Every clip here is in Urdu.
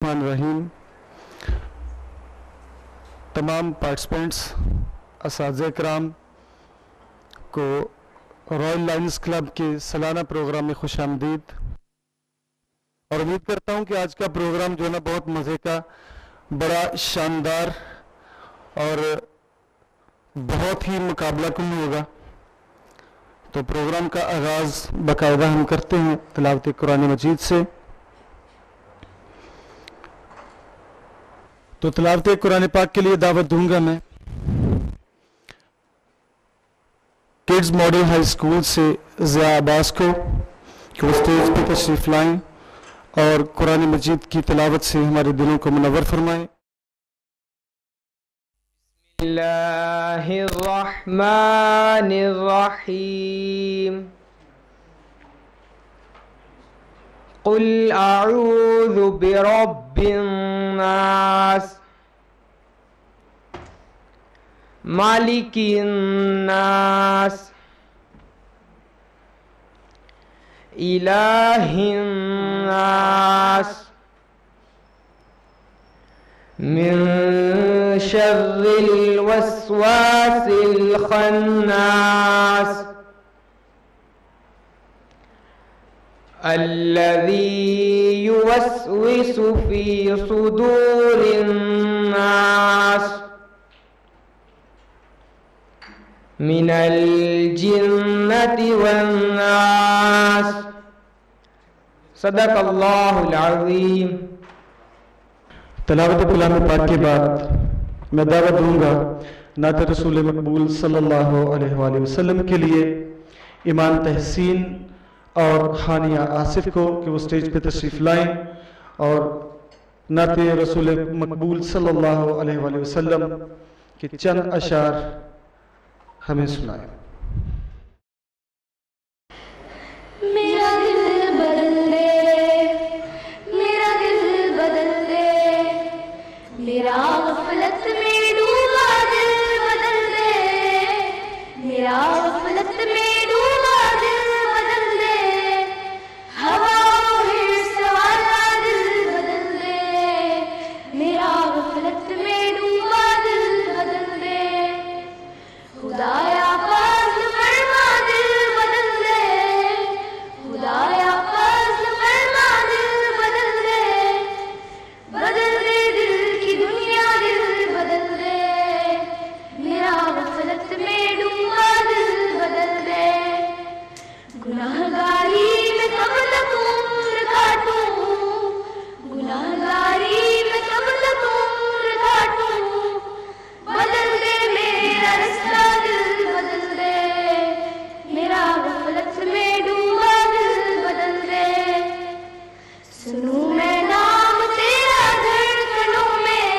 الرحمن الرحیم. تمام پارٹیسپینٹس اساتذہ کرام کو رائل لائنز کلب کے سالانہ پروگرام میں خوش آمدید. اور امید کرتا ہوں کہ آج کا پروگرام جو ہے نا بہت مزے کا، بڑا شاندار اور بہت ہی مقابلہ کن ہوگا. تو پروگرام کا آغاز باقاعدہ ہم کرتے ہیں تلاوت قرآن مجید سے. تو تلاوت قرآن پاک کے لیے دعوت دوں گا میں کڈز ماڈل ہائی اسکول سے ضیاء عباس کو کہ وہ اسٹیج پہ تشریف لائیں اور قرآن مجید کی تلاوت سے ہمارے دلوں کو منور فرمائیں. بسم اللہ الرحمن الرحیم. قل اعوذ برب الناس مالک الناس الہ الناس من شر الوسواس الخناس الذي يوسوس في صدور الناس من الجنة والناس. صدق اللہ العظیم. تلاوت کلام پاک کے بعد میں دعوت دوں گا نعت رسول مقبول صلی اللہ علیہ وآلہ وسلم کے لیے ایمان تحسین اور حانیہ آصف کو کہ وہ سٹیج پہ تشریف لائیں اور نعت رسول مقبول صلی اللہ علیہ وآلہ وسلم کے چند اشعار ہمیں سنائیں. میرا دل بدل دے، میرا دل بدل دے، میرا غفلت میں ڈوبا دل بدل دے، میرا غفلت میں ڈوبا دل بدل دے، ہوا حرص والا دل بدل دے، میرا غفلت میں ڈوبا دل بدل دے. خدایا فضل فرما دل بدل دے، خدایا فضل فرما دل بدل دے، بدل دے دل کی دنیا دل بدل دے، میرا غفلت میں ڈوبا دل بدل دے. گناہگاری میں کب تک عمر کاٹوں، گناہگاری میں کب تک عمر کاٹوں، بدل دے میرا رستہ دل بدل دے، میرا غفلت میں ڈوبا دل بدل دے. سنوں میں نام تیرا دھڑکنوں میں،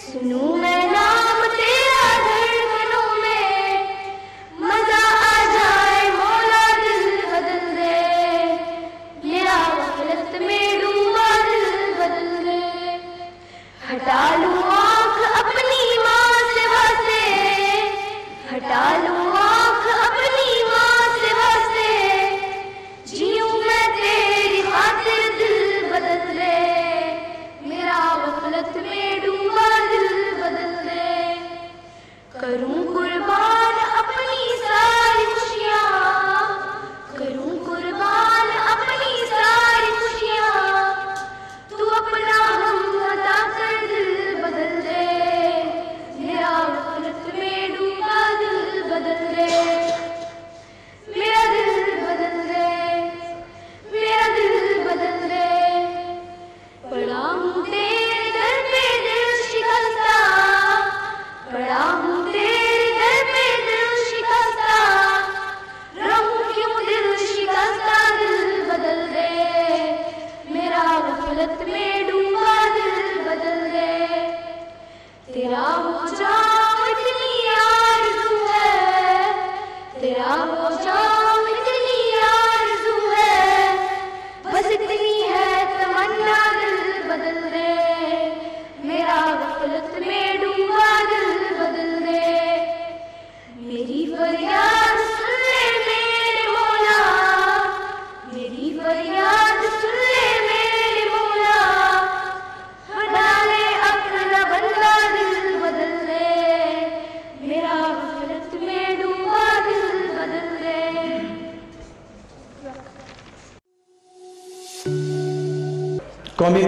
سنوں میں نام تیرا دھڑکنوں میں، مزہ آ جائے مولا دل بدل دے، میرا غفلت میں ڈوبا دل بدل دے. ہٹا لوں آنکھ اپنی ماں سے واسطے، ہٹا لوں آنکھ اپنی ماں سے واسطے، جیوں میں تیری خاطر دل بدل دے، میرا غفلت میں ڈوبا دل بدل دے. کروں قربان اپنی ساری خوشیاں، کروں قربان اپنی ساری خوشیاں، تو اپنا غم عطا کر دل بدل دے، میرا غفلت میں ڈوبا دل بدل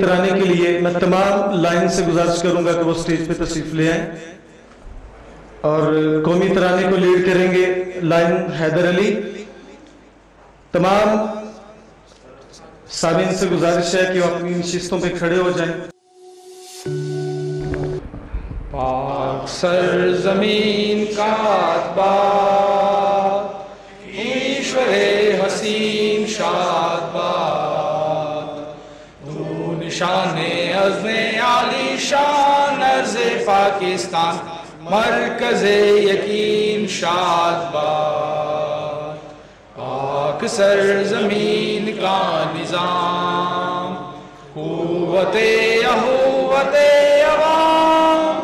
ترانے کے لیے میں تمام لائن سے گزارش کروں گا کہ وہ سٹیج پہ تشریف لے آئیں، اور قومی ترانے کو لیڈ کریں گے لائن حیدر علی۔ تمام سامعین سے گزارش ہے کہ وہ اپنی نشستوں پہ کھڑے ہو جائیں۔ پاک سرزمین کا باد، ایشور حسین شاد باد، دو نشان عزم عالی شان عرض پاکستان، مرکز یقین شاد باد۔ پاک سرزمین کا نظام، قوت اخوت عوام،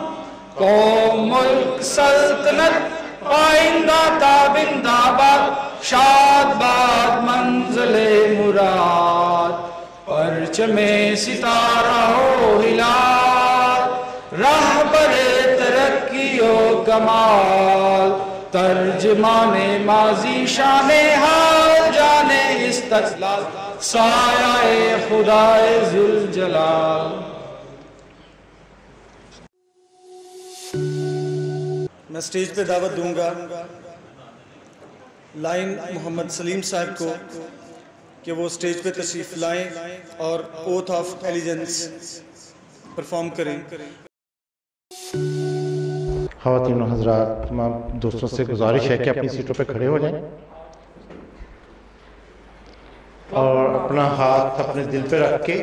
قوم ملک سلطنت آئندہ تابندہ باد، شاد باد منزل مراد، پرچم ستارہ ہو ہلال، راہبر ترقی و کمال، ترجمان ماضی شان حال، جانے استقلال، سایہ خدائے ذوالجلال۔ میں سٹیج پہ دعوت دوں گا لائن محمد سلیم صاحب کو کہ وہ سٹیج پہ تشریف لائیں اور اوتھ آف ایلیجنس پرفارم کریں۔ خواتین و حضرات، تمام دوستوں سے گزارش ہے کہ اپنی سیٹوں پہ کھڑے ہو جائیں اور اپنا ہاتھ اپنے دل پہ رکھ کے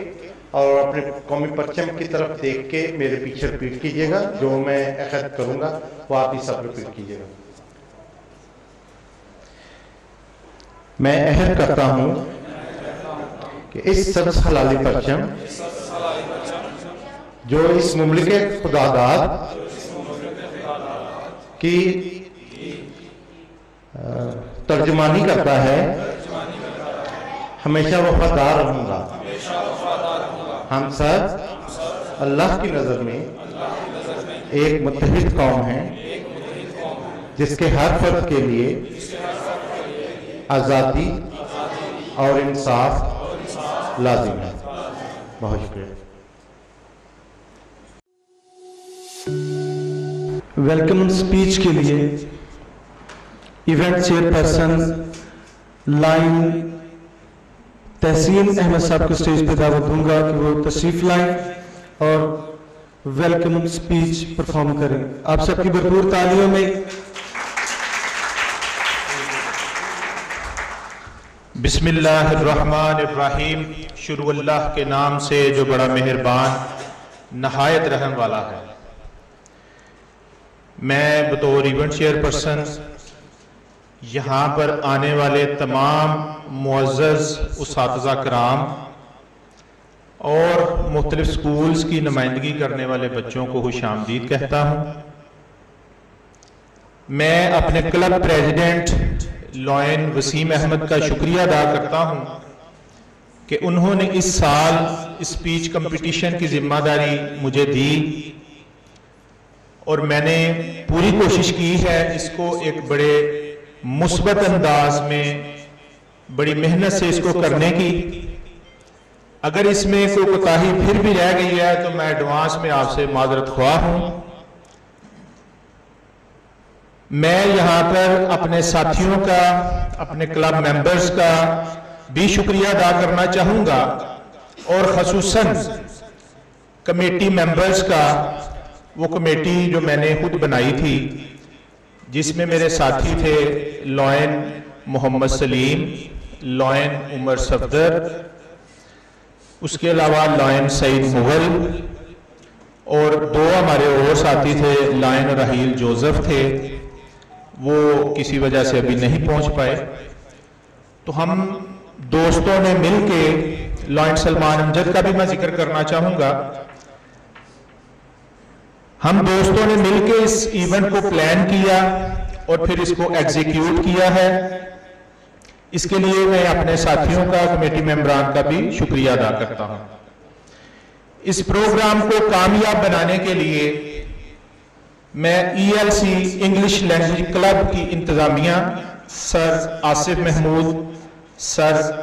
اور اپنے قومی پرچم کی طرف دیکھ کے میرے پیچھے ریپیٹ کیجئے گا۔ جو میں عہد کروں گا وہ آپ ہی سب ریپیٹ کیجئے گا۔ میں عہد کرتا ہوں کہ اس سبز حلالی پرچم جو اس مملکت خداداد کی ترجمانی کرتا ہے، ہمیشہ وفادار رہوں گا۔ ہم سب اللہ کی نظر میں ایک متحد قوم ہیں جس کے ہر فرد کے لیے آزادی اور انصاف لازم ہے۔ بہت شکریہ۔ ویلکم سپیچ کے لیے ایونٹ چیئر پرسن لائن تحسین احمد صاحب کو سٹیج پہ دعوت دوں گا کہ وہ تشریف لائیں اور ویلکم سپیچ پرفارم کریں۔ آپ سب کی بھرپور تالیوں میں بسم اللہ الرحمن الرحیم۔ شروع اللہ کے نام سے جو بڑا مہربان نہایت رحم والا ہے۔ میں بطور ایونٹ چیئر پرسن یہاں پر آنے والے تمام معزز اساتذہ کرام اور مختلف سکولز کی نمائندگی کرنے والے بچوں کو خوش آمدید کہتا ہوں۔ میں اپنے club president lion Waseem Ahmed کا شکریہ ادا کرتا ہوں کہ انہوں نے اس سال اسپیچ کمپٹیشن کی ذمہ داری مجھے دی اور میں نے پوری کوشش کی ہے اس کو ایک بڑے مثبت انداز میں بڑی محنت سے اس کو کرنے کی۔ اگر اس میں کوئی کوتاہی پھر بھی رہ گئی ہے تو میں ایڈوانس میں آپ سے معذرت خواہ ہوں۔ میں یہاں پر اپنے ساتھیوں کا، اپنے کلب ممبرز کا بھی شکریہ ادا کرنا چاہوں گا اور خصوصاً کمیٹی ممبرز کا، وہ کمیٹی جو میں نے خود بنائی تھی جس میں میرے ساتھی تھے لائن محمد سلیم، لائن عمر صفدر، اس کے علاوہ لائن سعید مغل اور دو ہمارے اور ساتھی تھے لائن راہیل جوزف تھے، وہ کسی وجہ سے ابھی نہیں پہنچ پائے۔ تو ہم دوستوں نے مل کے، لائن سلمان امجد کا بھی میں ذکر کرنا چاہوں گا، ہم دوستوں نے مل کے اس ایونٹ کو پلان کیا اور پھر اس کو ایگزیکیوٹ کیا ہے۔ اس کے لیے میں اپنے ساتھیوں کا، کمیٹی ممبران کا بھی شکریہ ادا کرتا ہوں۔ اس پروگرام کو کامیاب بنانے کے لیے میں ELC انگلش لینگویج کلب کی انتظامیہ، سر آصف محمود، سر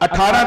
18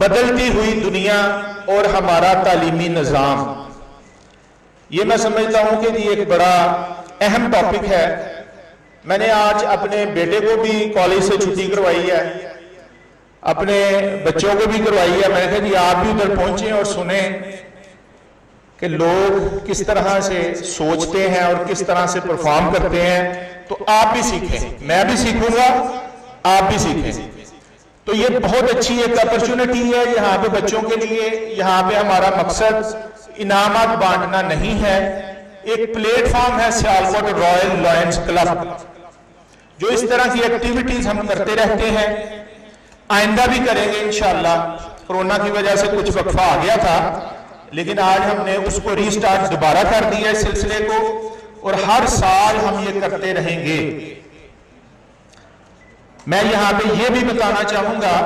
بدلتی ہوئی دنیا اور ہمارا تعلیمی نظام، یہ میں سمجھتا ہوں کہ یہ ایک بڑا اہم ٹاپک ہے۔ میں نے آج اپنے بیٹے کو بھی کالج سے چھٹی کروائی ہے، اپنے بچوں کو بھی کروائی ہے۔ میں نے کہا جی آپ بھی ادھر پہنچیں اور سنیں کہ لوگ کس طرح سے سوچتے ہیں اور کس طرح سے پرفارم کرتے ہیں، تو آپ بھی سیکھیں، میں بھی سیکھوں گا، آپ بھی سیکھیں۔ تو یہ بہت اچھی ایک اپرچونٹی ہے یہاں پہ بچوں کے لیے۔ یہاں پہ ہمارا مقصد انعامات بانٹنا نہیں ہے، ایک پلیٹ فارم ہے سیالکوٹ رائل لائنز کلب، جو اس طرح کی ایکٹیویٹیز ہم کرتے رہتے ہیں، آئندہ بھی کریں گے انشاءاللہ۔ کرونا کی وجہ سے کچھ وقفہ آ گیا تھا، لیکن آج ہم نے اس کو ری سٹارٹ دوبارہ کر دیا اس سلسلے کو، اور ہر سال ہم یہ کرتے رہیں گے۔ میں یہاں پہ یہ بھی بتانا چاہوں گا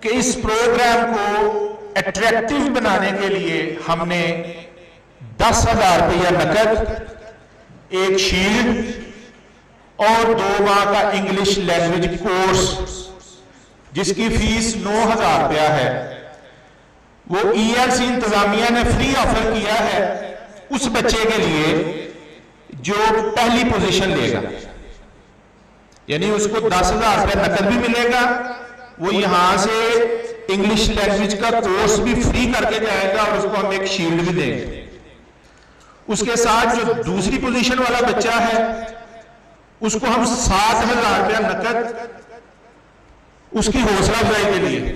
کہ اس پروگرام کو اٹریکٹیو بنانے کے لیے ہم نے 10,000 روپیہ نقد، ایک شیلڈ اور 2 ماہ کا انگلش لینگویج کورس جس کی فیس 9,000 روپیہ ہے، وہ ELC انتظامیہ نے فری آفر کیا ہے اس بچے کے لیے جو پہلی پوزیشن لے گا، یعنی اس کو 10,000 روپے نقد بھی ملے گا، وہ یہاں سے انگلش لینگویج کا کورس بھی فری کر کے جائے گا، اور اس کو ہم ایک شیلڈ بھی دیں گے۔ اس کے ساتھ جو دوسری پوزیشن والا بچہ ہے اس کو ہم 7,000 روپے نقد اس کی حوصلہ افزائی کے لیے،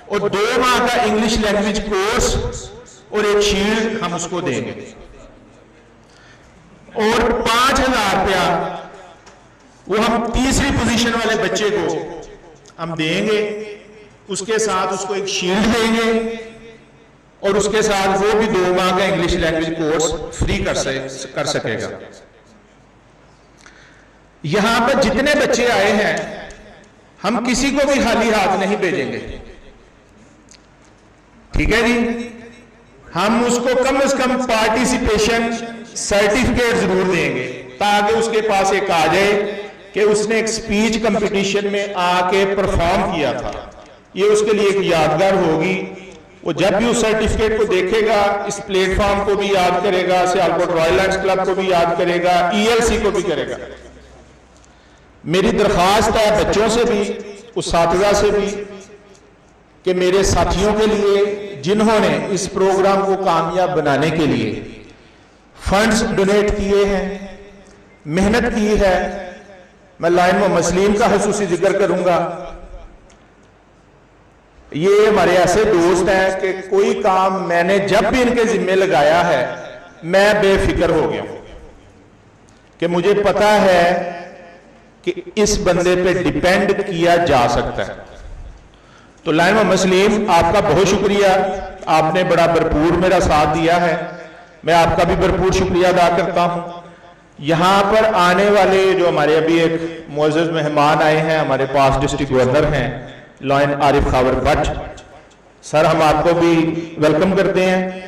اور 2 ماہ کا انگلش لینگویج کورس اور ایک شیلڈ ہم اس کو دیں گے، اور 5,000 روپیہ وہ ہم تیسری پوزیشن والے بچے کو ہم دیں گے، اس کے ساتھ اس کو ایک شیلڈ دیں گے، اور اس کے ساتھ وہ بھی 2 ماہ کا انگلش لینگویج کورس فری کر سکے گا۔ یہاں پر جتنے بچے آئے ہیں ہم کسی کو بھی خالی ہاتھ نہیں بھیجیں گے، ٹھیک ہے جی؟ ہم اس کو کم از کم پارٹیسپیشن سرٹیفکیٹ ضرور دیں گے، تاکہ اس کے پاس ایک آ جائے کہ اس نے ایک سپیچ کمپٹیشن میں آ کے پرفارم کیا تھا۔ یہ اس کے لیے ایک یادگار ہوگی، وہ جب بھی اس سرٹیفکیٹ کو دیکھے گا اس پلیٹ فارم کو بھی یاد کرے گا، سیالکوٹ رائل لائنز کلب کو بھی یاد کرے گا، ELC کو بھی کرے گا۔ میری درخواست ہے بچوں سے بھی، اساتذہ سے بھی، کہ میرے ساتھیوں کے لیے جنہوں نے اس پروگرام کو کامیاب بنانے کے لیے فنڈز ڈونیٹ کیے ہیں، محنت کی ہے، میں لائن محمد سلیم کا خصوصی ذکر کروں گا۔ یہ ہمارے ایسے دوست ہیں کہ کوئی کام میں نے جب بھی ان کے ذمہ لگایا ہے میں بے فکر ہو گیا ہوں، کہ مجھے پتا ہے کہ اس بندے پہ ڈیپینڈ کیا جا سکتا ہے۔ تو لائن محمد سلیم آپ کا بہت شکریہ، آپ نے بڑا بھرپور میرا ساتھ دیا ہے، میں آپ کا بھی بھرپور شکریہ ادا کرتا ہوں۔ یہاں پر آنے والے جو ہمارے ابھی ایک معزز مہمان آئے ہیں ہمارے پاس، ڈسٹرکٹ گورنر ہیں line Arif Khawar but sir, ہم آپ کو بھی ویلکم کرتے ہیں۔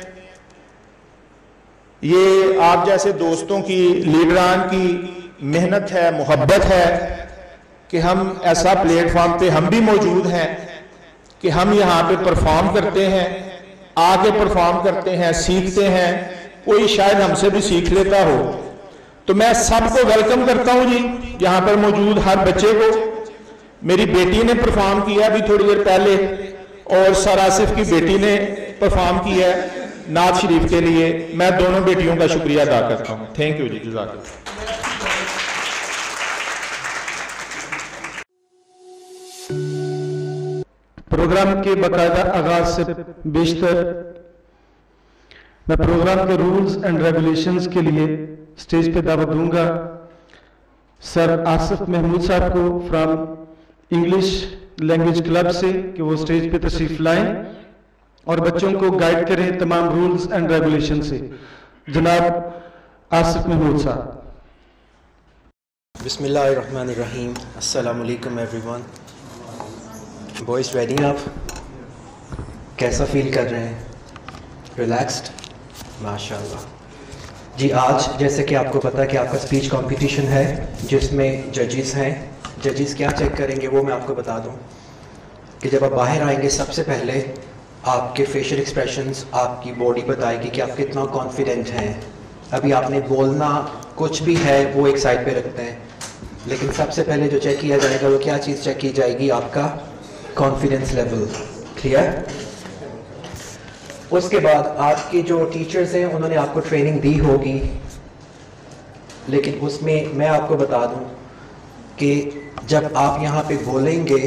یہ آپ جیسے دوستوں کی، لیڈران کی محنت ہے، محبت ہے کہ ہم ایسا پلیٹ فارم پہ ہم بھی موجود ہیں کہ ہم یہاں پہ پرفارم کرتے ہیں، آ کے پرفارم کرتے ہیں، سیکھتے ہیں، کوئی شاید ہم سے بھی سیکھ لیتا ہو۔ تو میں سب کو ویلکم کرتا ہوں جی، یہاں پر موجود ہر بچے کو۔ میری بیٹی نے پرفارم کیا بھی تھوڑی دیر پہلے، اور سر آصف کی بیٹی نے پرفارم کیا ہے نعت شریف کے لیے۔ میں دونوں بیٹیوں کا شکریہ ادا کرتا ہوں۔ تھینک یو جی، جزاک اللہ۔ پروگرام کے باقاعدہ آغاز سے بیشتر میں پروگرام کے رولز اینڈ ریگولیشنز کے لیے سٹیج پہ دعوت دوں گا سر آصف محمود صاحب کو فرام انگلش لینگویج کلب سے، کہ وہ سٹیج پہ تشریف لائیں اور بچوں کو گائیڈ کریں تمام رولز اینڈ ریگولیشن سے۔ جناب آصف محمود صاحب۔ بسم اللہ الرحمن الرحیم۔ السلام علیکم ایوری ون۔ بوائز ریڈی ہیں آپ؟ کیسا فیل کر رہے ہیں؟ ریلیکسڈ؟ ماشاء اللہ جی۔ آج جیسے کہ آپ کو پتا کہ آپ کا اسپیچ کمپٹیشن ہے جس میں ججز ہیں۔ ججز کیا چیک کریں گے وہ میں آپ کو بتا دوں کہ جب آپ باہر آئیں گے سب سے پہلے آپ کے فیشل ایکسپریشنز آپ کی باڈی بتائے گی کہ آپ کتنا کانفیڈنٹ ہیں. ابھی آپ نے بولنا کچھ بھی ہے وہ ایک سائڈ پہ رکھتے ہیں, لیکن سب سے پہلے جو چیک کیا جائے گا وہ کیا چیز چیک کی جائے گی؟ آپ کا کانفیڈنس لیول. کلیئر؟ اس کے بعد آپ کے جو ٹیچرز ہیں انہوں نے آپ کو ٹریننگ دی ہوگی, لیکن اس میں آپ کو بتا دوں کہ جب آپ یہاں پہ بولیں گے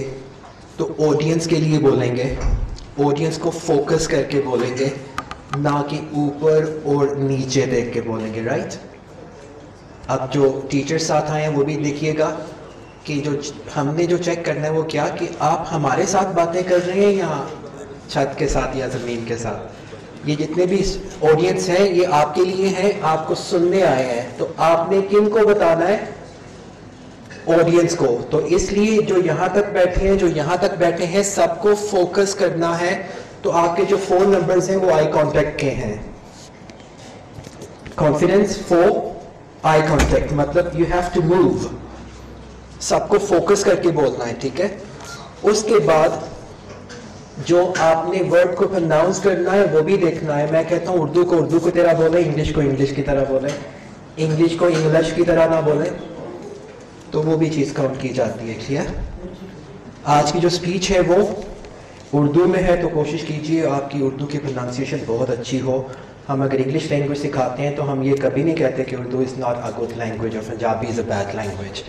تو آڈینس کے لیے بولیں گے, آڈینس کو فوکس کر کے بولیں گے, نہ کہ اوپر اور نیچے دیکھ کے بولیں گے. رائٹ؟ اب جو ٹیچر ساتھ آئے ہیں وہ بھی دیکھیے گا کہ جو ہم نے جو چیک کرنا ہے وہ کیا کہ آپ ہمارے ساتھ باتیں کر رہے ہیں یا چھت کے ساتھ یا زمین کے ساتھ. یہ جتنے بھی آڈینس ہیں یہ آپ کے لیے ہیں, آپ کو سننے آئے ہیں, تو آپ نے کن کو بتانا ہے؟ آڈینس کو. تو اس لیے جو یہاں تک بیٹھے ہیں سب کو فوکس کرنا ہے. تو آپ کے جو فون نمبرز ہیں وہ آئی کانٹیکٹ کے ہیں. کانفیڈنس فور آئی کانٹیکٹ, مطلب یو ہیو ٹو موو, سب کو فوکس کر کے بولنا ہے. ٹھیک ہے؟ اس کے بعد جو آپ نے ورڈ کو پروناؤنس کرنا ہے وہ بھی دیکھنا ہے. میں کہتا ہوں اردو کو طرح بولیں, انگلش کو انگلش کی طرح بولیں, انگلش کو انگلش کی طرح نہ بولیں, تو وہ بھی چیز کاؤنٹ کی جاتی ہے. ٹھیک ہے؟ آج کی جو اسپیچ ہے وہ اردو میں ہے, تو کوشش کیجیے آپ کی اردو کی پروننسیشن بہت اچھی ہو. ہم اگر انگلش لینگویج سکھاتے ہیں تو ہم یہ کبھی نہیں کہتے کہ Urdu is not a good language اور پنجابی از اے بیڈ لینگویج.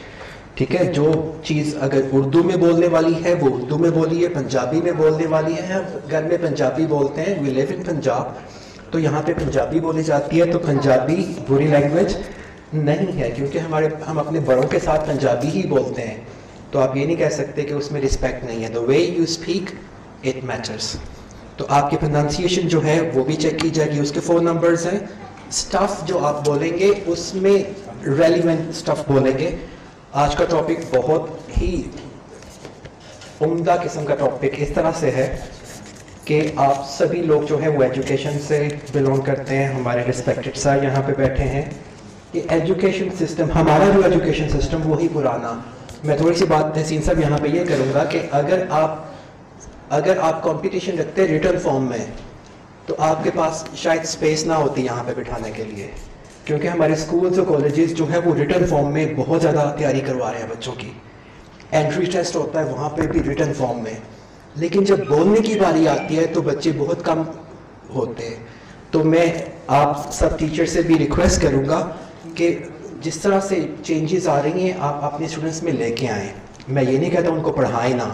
ٹھیک ہے؟ جو چیز اگر اردو میں بولنے والی ہے وہ اردو میں بولیے, پنجابی میں بولنے والی ہے. ہم گھر میں پنجابی بولتے ہیں, وی لیو ان پنجاب, تو یہاں پہ پنجابی بولی جاتی ہے. تو پنجابی بری لینگویج نہیں ہے, کیونکہ ہم اپنے بڑوں کے ساتھ پنجابی ہی بولتے ہیں. تو آپ یہ نہیں کہہ سکتے کہ اس میں رسپیکٹ نہیں ہے. the way you speak it matters. تو آپ کی پروننسیشن جو ہے وہ بھی چیک کی جائے گی. اس کے فون نمبرز ہیں. اسٹف جو آپ بولیں گے اس میں ریلیونٹ اسٹف بولیں گے. آج کا ٹاپک بہت ہی عمدہ قسم کا ٹاپک اس طرح سے ہے کہ آپ سبھی لوگ جو ہیں وہ ایجوکیشن سے بلونگ کرتے ہیں. ہمارے ریسپیکٹڈ سر یہاں پہ بیٹھے ہیں. کہ ایجوکیشن سسٹم, ہمارا جو ایجوکیشن سسٹم وہی پرانا. میں تھوڑی سی بات تحسین صاحب یہاں پہ یہ کروں گا کہ اگر آپ کمپٹیشن رکھتے ریٹن فارم میں تو آپ کے پاس شاید اسپیس نہ ہوتی یہاں پہ بٹھانے کے لیے, کیونکہ ہمارے اسکولس اور کالجز جو ہے وہ ریٹن فارم میں بہت زیادہ تیاری کروا رہے ہیں بچوں کی. انٹری ٹیسٹ ہوتا ہے وہاں پہ بھی ریٹن فارم میں, لیکن جب بولنے کی باری آتی ہے تو بچے بہت کم ہوتے ہیں. تو میں آپ سب ٹیچر سے بھی ریکویسٹ کروں گا کہ جس طرح سے چینجز آ رہی ہیں آپ اپنے اسٹوڈنٹس میں لے کے آئیں. میں یہ نہیں کہتا ان کو پڑھائیں نہ,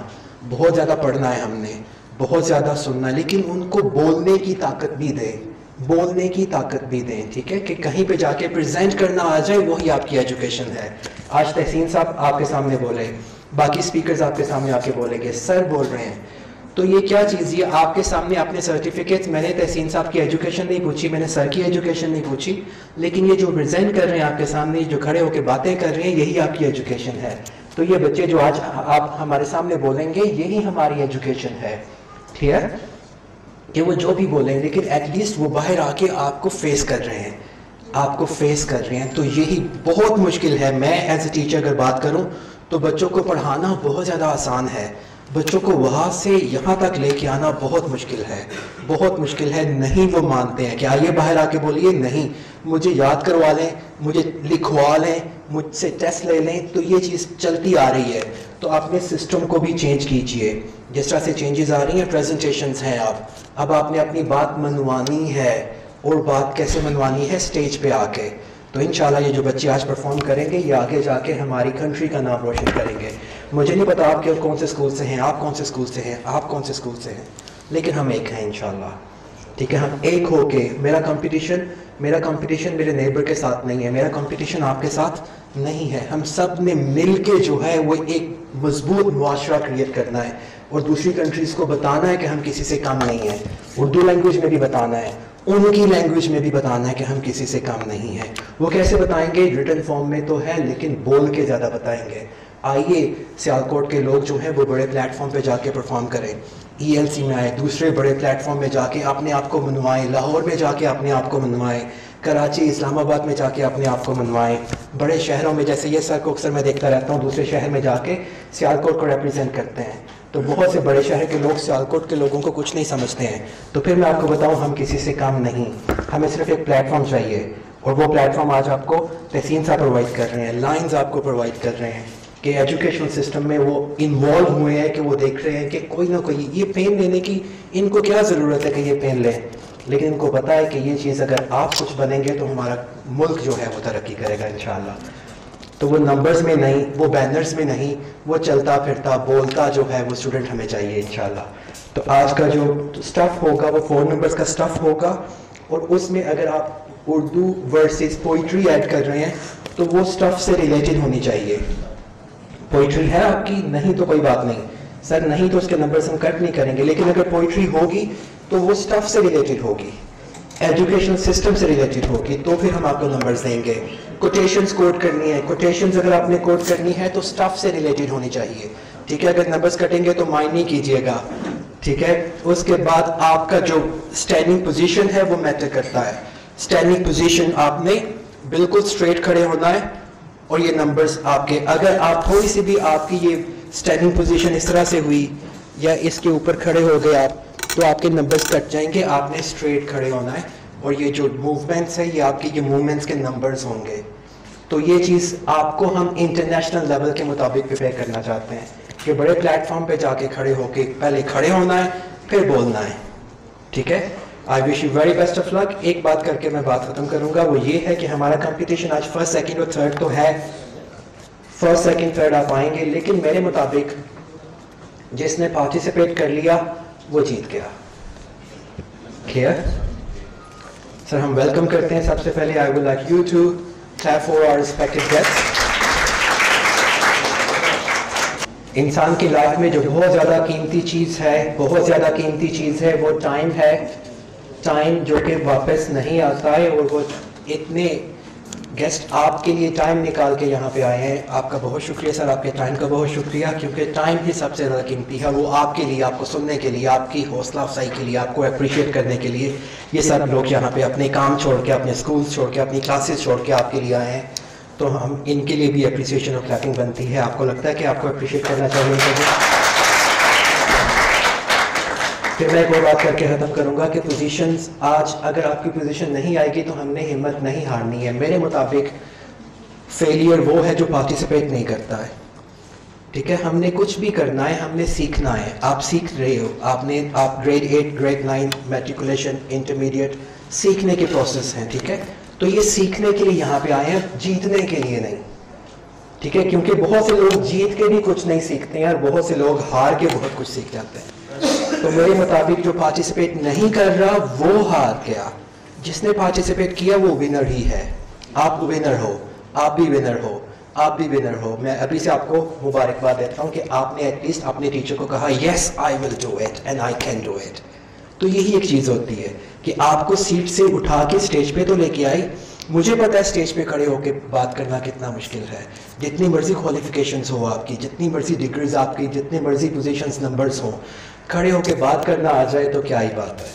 بہت زیادہ پڑھنا ہے ہم نے, بہت زیادہ سننا ہے, لیکن ان کو بولنے کی طاقت بھی دیں, بولنے کی طاقت بھی دیں. ٹھیک ہے؟ کہ کہیں پہ جا کے پریزنٹ کرنا آ جائے, وہی آپ کی ایجوکیشن ہے. آج تحسین صاحب آپ کے سامنے بولے, باقی اسپیکرز آپ کے سامنے آ کے بولیں گے, سر بول رہے ہیں, تو یہ کیا چیز, یہ آپ کے سامنے اپنے سرٹیفکیٹس, میں نے تحسین صاحب کی ایجوکیشن نہیں پوچھی, میں نے سر کی ایجوکیشن نہیں پوچھی, لیکن یہ جو پریزنٹ کر رہے ہیں آپ کے سامنے, جو کھڑے ہو کے باتیں کر رہے ہیں, یہی آپ کی ایجوکیشن ہے. تو یہ بچے جو آج آپ ہمارے سامنے بولیں گے یہی ہماری ایجوکیشن ہے. کلیئر؟ کہ وہ جو بھی بولیں لیکن ایٹ لیسٹ وہ باہر آ کے آپ کو فیس کر رہے ہیں, آپ کو فیس کر رہے ہیں. تو یہی بہت مشکل ہے. میں ایز اے ٹیچر اگر بات کروں تو بچوں کو پڑھانا بہت زیادہ آسان ہے, بچوں کو وہاں سے یہاں تک لے کے آنا بہت مشکل ہے, بہت مشکل ہے. نہیں وہ مانتے ہیں کہ آئیے باہر آ کے بولیے, نہیں مجھے یاد کروا لیں, مجھے لکھوا لیں, مجھ سے ٹیسٹ لے لیں. تو یہ چیز چلتی آ رہی ہے. تو اپنے سسٹم کو بھی چینج کیجئے. جس طرح سے چینجز آ رہی ہیں, پریزنٹیشنز ہیں, اب آپ نے اپنی بات منوانی ہے, اور بات کیسے منوانی ہے, اسٹیج پہ آ کے. تو انشاءاللہ یہ جو بچے آج پرفارم کریں گے یہ آگے جا کے ہماری کنٹری کا نام روشن کریں گے. مجھے نہیں پتا آپ کے کون سے اسکول سے ہیں, آپ کون سے اسکول سے ہیں, آپ کون سے اسکول سے ہیں, لیکن ہم ایک ہیں انشاءاللہ. ٹھیک ہے؟ ہم ایک ہو کے, میرا کمپٹیشن میرے نیبر کے ساتھ نہیں ہے, میرا کمپٹیشن آپ کے ساتھ نہیں ہے. ہم سب نے مل کے جو ہے وہ ایک مضبوط معاشرہ کریٹ کرنا ہے, اور دوسری کنٹریز کو بتانا ہے کہ ہم کسی سے کم نہیں ہیں. اردو لینگویج میں بھی بتانا ہے, ان کی لینگویج میں بھی بتانا ہے کہ ہم کسی سے کم نہیں ہیں. وہ کیسے بتائیں گے؟ ریٹن فارم میں تو ہے, لیکن بول کے زیادہ بتائیں گے. آئیے سیالکوٹ کے لوگ جو ہیں وہ بڑے پلیٹ فارم پہ جا کے پرفارم کریں, ELC میں آئے, دوسرے بڑے پلیٹ فارم میں جا کے اپنے آپ کو منوائیں, لاہور میں جا کے اپنے آپ کو منوائیں, کراچی, اسلام آباد میں جا کے اپنے آپ کو منوائیں. بڑے شہروں میں جیسے یہ سر کو اکثر میں دیکھتا رہتا ہوں, دوسرے شہر میں جا کے سیالکوٹ کو ریپرزینٹ کرتے ہیں. تو بہت سے بڑے شہر کے لوگ سیالکوٹ کے لوگوں کو کچھ نہیں سمجھتے ہیں. تو پھر میں آپ کو بتاؤں, ہم کسی سے کام نہیں, ہمیں صرف ایک پلیٹ فارم چاہیے, اور وہ پلیٹ فارم آج آپ کو تحسین صاحب پرووائڈ کر رہے ہیں, لائنز آپ کو پرووائڈ کر رہے ہیں کہ ایجوکیشن سسٹم میں وہ انوالو ہوئے ہیں, کہ وہ دیکھ رہے ہیں کہ کوئی نہ کوئی یہ پین لینے کی ان کو کیا ضرورت ہے کہ یہ پین لیں, لیکن ان کو پتہ ہے کہ یہ چیز اگر آپ کچھ بنیں گے تو ہمارا ملک جو ہے وہ ترقی کرے گا انشاءاللہ. تو وہ نمبرز میں نہیں, وہ بینرز میں نہیں, وہ چلتا پھرتا بولتا جو ہے وہ اسٹوڈنٹ ہمیں چاہیے انشاءاللہ. تو آج کا جو اسٹف ہوگا وہ 4 نمبرز کا اسٹف ہوگا, اور اس میں اگر آپ اردو ورسز پوئٹری ایڈ کر رہے ہیں تو وہ اسٹف سے ریلیٹڈ ہونی چاہیے. پوئٹری ہے آپ کی, نہیں تو کوئی بات نہیں سر, نہیں تو اس کے نمبرز ہم کٹ نہیں کریں گے, لیکن اگر پوئٹری ہوگی تو وہ اسٹف سے ریلیٹڈ ہوگی, ایجوکیشن سسٹم سے ریلیٹڈ ہوگی, تو پھر ہم آپ کو نمبرز دیں گے. کوٹیشنز کوٹ کرنی ہے, کوٹیشنز اگر آپ نے کوٹ کرنی ہے تو اسٹف سے ریلیٹڈ ہونی چاہیے, ٹھیک ہے. اگر نمبرز کٹیں گے تو مائنڈ نہیں کیجیے گا, ٹھیک ہے. اس کے بعد آپ کا جو اسٹینڈنگ پوزیشن ہے وہ میٹر کرتا ہے. اسٹینڈنگ پوزیشن آپ نے بالکل اسٹریٹ کھڑے ہونا ہے, اور یہ نمبرز آپ کے, اگر آپ تھوڑی سی بھی آپ کی یہ اسٹینڈنگ پوزیشن اس طرح سے ہوئی یا اس کے اوپر کھڑے ہو گئے آپ, تو آپ کے نمبرز کٹ جائیں گے. آپ نے اسٹریٹ کھڑے ہونا ہے, اور یہ جو موومنٹس ہے یہ آپ کی یہ موومنٹس کے نمبرز ہوں گے. تو یہ چیز آپ کو ہم انٹرنیشنل لیول کے مطابق پریپیئر کرنا چاہتے ہیں کہ بڑے پلیٹ فارم پہ جا کے کھڑے ہو کے پہلے کھڑے ہونا ہے پھر بولنا ہے, ٹھیک ہے. I wish you very best of luck. ایک بات کر کے میں بات ختم کروں گا, وہ یہ ہے کہ ہمارا کمپٹیشن آج 1st 2nd اور 3rd تو ہے, 1st 2nd 3rd آپ آئیں گے, لیکن میرے مطابق جس نے پارٹیسپیٹ کر لیا وہ جیت گیا. کلیئر سر, ہم ویلکم کرتے ہیں سب سے پہلے. I would like you to clap for our respected guests. انسان کی لائف میں جو بہت زیادہ قیمتی چیز ہے, بہت زیادہ قیمتی چیز ہے, وہ ٹائم ہے. ٹائم جو کہ واپس نہیں آتا ہے, اور وہ اتنے گیسٹ آپ کے لیے ٹائم نکال کے یہاں پہ آئے ہیں. آپ کا بہت شکریہ سر, آپ کے ٹائم کا بہت شکریہ, کیونکہ ٹائم ہی سب سے زیادہ قیمتی ہے. وہ آپ کے لیے, آپ کو سننے کے لیے, آپ کی حوصلہ افزائی کے لیے, آپ کو اپریشیٹ کرنے کے لیے یہ سب لوگ یہاں پہ اپنے کام چھوڑ کے, اپنے اسکولس چھوڑ کے, اپنی کلاسز چھوڑ کے آپ کے لیے آئے ہیں. تو ہم ان کے لیے بھی اپریسیشن اور کلیپنگ بنتی ہے. آپ کو لگتا ہے کہ آپ کو اپریشیٹ کرنا چاہیے. پھر میں ایک اور بات کر کے ختم کروں گا کہ پوزیشنز, آج اگر آپ کی پوزیشن نہیں آئے گی تو ہم نے ہمت نہیں ہارنی ہے. میرے مطابق فیلئر وہ ہے جو پارٹیسپیٹ نہیں کرتا ہے, ٹھیک ہے. ہم نے کچھ بھی کرنا ہے, ہم نے سیکھنا ہے. آپ سیکھ رہے ہو, آپ گریڈ 8 گریڈ 9 میٹریکولیشن انٹرمیڈیٹ سیکھنے کے پروسیس ہیں, ٹھیک ہے. تو یہ سیکھنے کے لیے یہاں پہ آئے ہیں, جیتنے کے لیے نہیں, ٹھیک ہے. کیونکہ بہت سے لوگ جیت کے بھی کچھ نہیں سیکھتے ہیں, اور بہت سے لوگ ہار کے بہت کچھ سیکھ جاتے ہیں. تو میرے مطابق جو پارٹیسپیٹ نہیں کر رہا وہ ہار گیا, جس نے پارٹیسپیٹ کیا وہ ونر ہی ہے. آپ ونر ہو, آپ بھی ونر ہو, آپ بھی ونر ہو. میں ابھی سے آپ کو مبارکباد دیتا ہوں کہ آپ نے ایٹ لیسٹ اپنے ٹیچر کو کہا yes I will do it and I can do it. تو یہی ایک چیز ہوتی ہے کہ آپ کو سیٹ سے اٹھا کے اسٹیج پہ تو لے کے آئی. مجھے پتا ہے اسٹیج پہ کھڑے ہو کے بات کرنا کتنا مشکل ہے. جتنی مرضی کوالیفیکیشنز ہو آپ کی, جتنی مرضی ڈگریز آپ کی, جتنے مرضی پوزیشنز نمبرز ہوں, کھڑے ہو کے بات کرنا آ جائے تو کیا ہی بات ہے.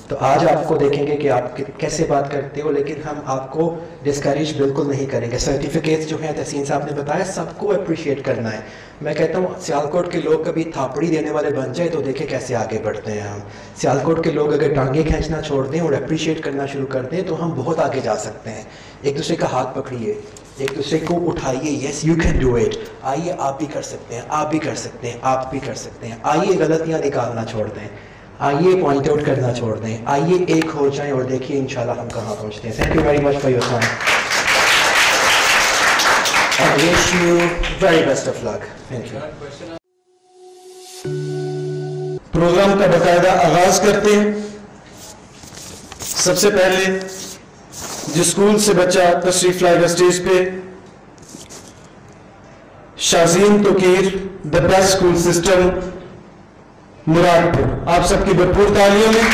تو آج آپ کو دیکھیں گے کہ آپ کیسے بات کرتے ہو, لیکن ہم آپ کو ڈسکریج بالکل نہیں کریں گے. سرٹیفکیٹس جو ہیں تحسین صاحب نے بتایا, سب کو اپریشیٹ کرنا ہے. میں کہتا ہوں سیالکوٹ کے لوگ کبھی تھاپڑی دینے والے بن جائے تو دیکھیں کیسے آگے بڑھتے ہیں ہم. سیالکوٹ کے لوگ اگر ٹانگیں کھینچنا چھوڑ دیں اور اپریشیٹ کرنا شروع کر دیں تو ہم بہت آگے جا سکتے ہیں. ایک دوسرے کا ہاتھ پکڑیے, ایک دوسرے کو اٹھائیے, yes you can do it. آئیے آپ بھی کر سکتے ہیں, آپ بھی کر سکتے ہیں, آپ بھی کر سکتے ہیں. آئیے غلطیاں نکالنا چھوڑ دیں, آئیے پوائنٹ آؤٹ کرنا چھوڑ دیں, آئیے ایک ہو جائیں اور دیکھیے انشاءاللہ ہم کہاں پہنچتے ہیں. Thank you very much for your time. I wish you very best of luck. Thank you. Programme کا باقاعدہ آغاز کرتے ہیں. سب سے پہلے جس اسکول سے بچہ تشریف لائے گا اسٹیج پہ, شازین توقیر, دا بیسٹ اسکول سسٹم مراد پور. آپ سب کی بھرپور تالیوں میں.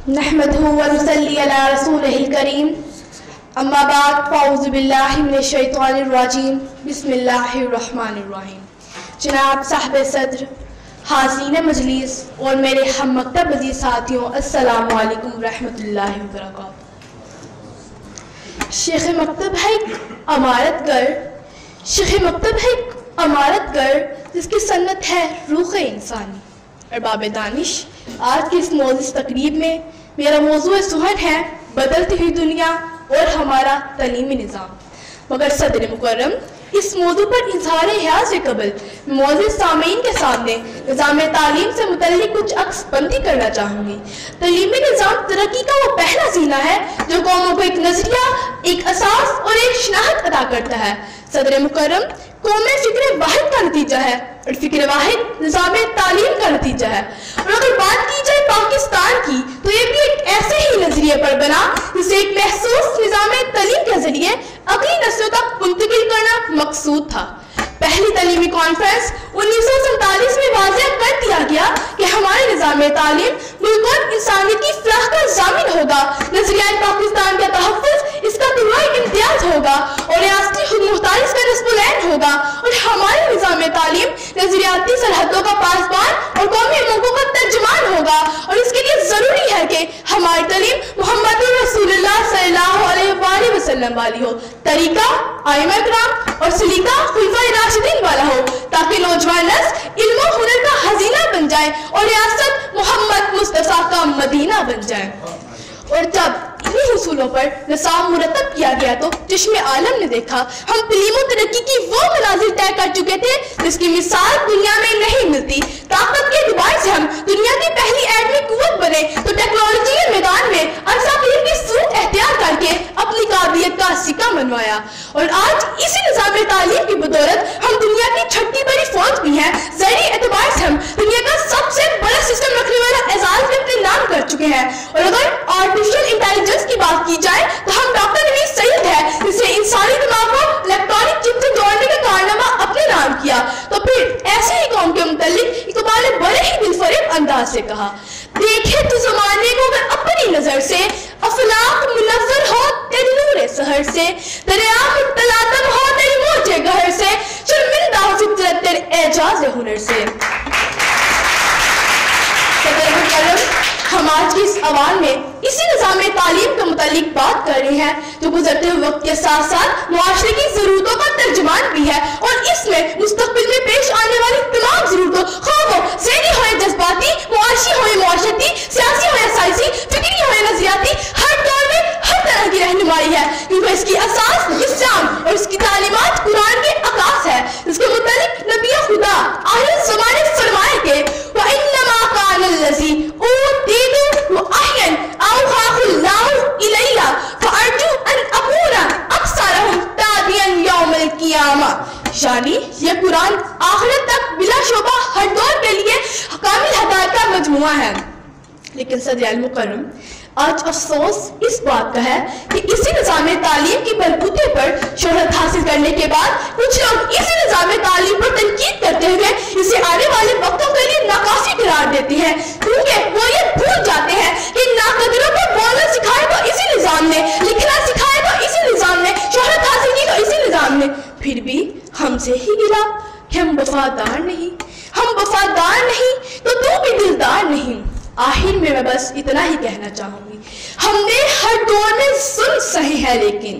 نحمده ونصلي على رسوله الكريم اما بعد فاعوذ باللہ من الشیطان الرجیم بسم اللہ الرحمن الرحیم. جناب صاحب صدر, حاضرین مجلس اور میرے ہم مکتب عزیز ساتھیوں, السلام علیکم ورحمۃ اللہ وبرکاتہ. شیخ مکتب ہے ایک عمارت گر شیخ مکتب ہے ایک عمارت گر جس کی صنعت ہے روح انسانی. ارباب دانش، آج کی اس موضوع تقریب میں میرا موضوع سخن ہے بدلتی ہوئی دنیا اور ہمارا تعلیمی نظام. مگر صدر مکرم، اس موضوع پر اظہار حیاض سے قبل موضوع سامعین کے سامنے نظام تعلیم سے متعلق کچھ عکس بندی کرنا چاہوں گی. تعلیمی نظام ترقی کا وہ پہلا زینہ ہے جو قوموں کو ایک نظریہ، ایک اساس اور ایک شناخت عطا کرتا ہے. صدر مکرم، قوم فکر واحد کا نتیجہ ہے اور فکر واحد نظام تعلیم کا نتیجہ ہے. اور اگر بات کی جائے پاکستان کی تو یہ بھی ایک ایسے ہی نظریے پر بنا جسے ایک محسوس نظام تعلیم کے ذریعے اگلی نسلوں تک منتقل کرنا مقصود تھا. پہلی تعلیمی کانفرنس 1947 میں واضح کر دیا گیا کہ ہمارے نظام تعلیم ملک اور انسانیت کی فلاح کا ضامن ہوگا. نظریات پاکستان کا تحفظ اس کا دنیائی امتیاز ہوگا اور ریاستی خود مختاری اس کا نصب العین ہوگا. اور ہمارے نظام تعلیم نظریاتی سرحدوں کا پاسبان اور قومی حقوق کا ترجمان ہوگا. اور اس کے لیے ضروری ہے کہ ہماری تعلیم محمد رسول اللہ صلی اللہ علیہ وسلم والی ہو، طریقہ ائمہ کرام اور سلیقہ خلفائے راشدین والا ہو، تاکہ نوجوان نسل علم و ہنر کا خزینہ بن جائے اور ریاست محمد مصطفیٰ کا مدینہ بن جائے. اور جب انہی حصولوں پر نصاب مرتب کیا گیا تو چشم عالم نے دیکھا ہم تعلیم و ترقی کی وہ منازل طے کر چکے تھے جس کی مثال دنیا میں نہیں ملتی. طاقت کے اعتبار سے ہم دنیا کی پہلی ایٹمی قوت بنے تو ٹیکنالوجی کے میدان میں ارساپیر کی صورت اختیار کر کے اپنی قابلیت کا سکہ منوایا. اور آج اسی نظام تعلیم کی بدولت ہم دنیا کی چھٹی بڑی فوج بھی ہیں. ذریعی اعتبار سے ہم دنیا کا سب سے بڑا سسٹم رکھنے والا اعزاز بھی اپنے نام کر چکے ہیں. اور اگر آرٹیفیشل انٹیلیجنس کی بات کی جائے تو ہم ڈاکٹر نوید سعید ہے جس نے انسانی دماغ کو الیکٹرانک چپ سے جوڑنے کا کارنامہ اپنے نام کیا. تو پھر ایسے ہی قوم کے متعلق اقبال نے بڑے ہی دل فریب انداز سے کہا، دیکھے تو زمانے کو اگر اپنی نظر سے، افلاق منور ہو تیری نور سحر سے، دریا متلاطم ہو تیری موجے گہر سے، شرمندہ ہو فطرت تیرے اعجاز ہنر سے. صدر مکرم، ہم آج کی اس آوان میں اسی نظام تعلیم کے متعلق بات کر رہے ہیں جو گزرتے ہوئے وقت کے ساتھ ساتھ معاشرے کی ضرورتوں کا ترجمان بھی ہے اور اس میں مستقبل میں پیش آنے والی تمام ضرورتوں، خواہ وہ ذہنی ہوئے جذباتی، معاشی ہوئے معاشرتی، سیاسی ہوئے سائنسی، فکری ہوئے نظریاتی، ہر دور میں ہر طرح کی رہنمائی ہے کیونکہ اس کی اساس اسلام اور اس کی تعلیمات قرآن کے عکاس ہے جس کے متعلق نبی خدا آخر زمانے فرمائے کہ وَإِنَّمَا كَانَ الَّذِي أُوتِيتُ وَأَحْيًا أَوْحَاهُ اللَّهُ إِلَيَّ فَأَرْجُو أَنْ أَكُونَ أَكْثَرَهُمْ تَابِعًا يَوْمَ الْقِيَامَةِ. یعنی یہ قرآن آخرت تک بلا شبہ ہر دور کے لیے کامل ہدایت کا مجموعہ ہے. لیکن صدر مکرم، آج افسوس اس بات کا ہے کہ اسی نظام تعلیم کی بلبوتے پر شہرت حاصل کرنے کے بعد کچھ لوگ اسی نظام تعلیم پر تنقید کرتے ہوئے اسے آنے والے وقتوں کے لیے ناکافی قرار دیتے ہیں کیونکہ وہ یہ بھول جاتے ہیں کہ ناقدروں کو بولنا سکھائے تو اسی نظام نے، لکھنا سکھائے تو اسی نظام نے، شہرت حاصل کی تو اسی نظام نے. پھر بھی ہم سے ہی گلا کہ ہم وفادار نہیں، ہم وفادار نہیں تو تو بھی دلدار نہیں. آخر میں بس اتنا ہی کہنا چاہوں گی، ہم نے ہر دور میں ظلم سہی ہے لیکن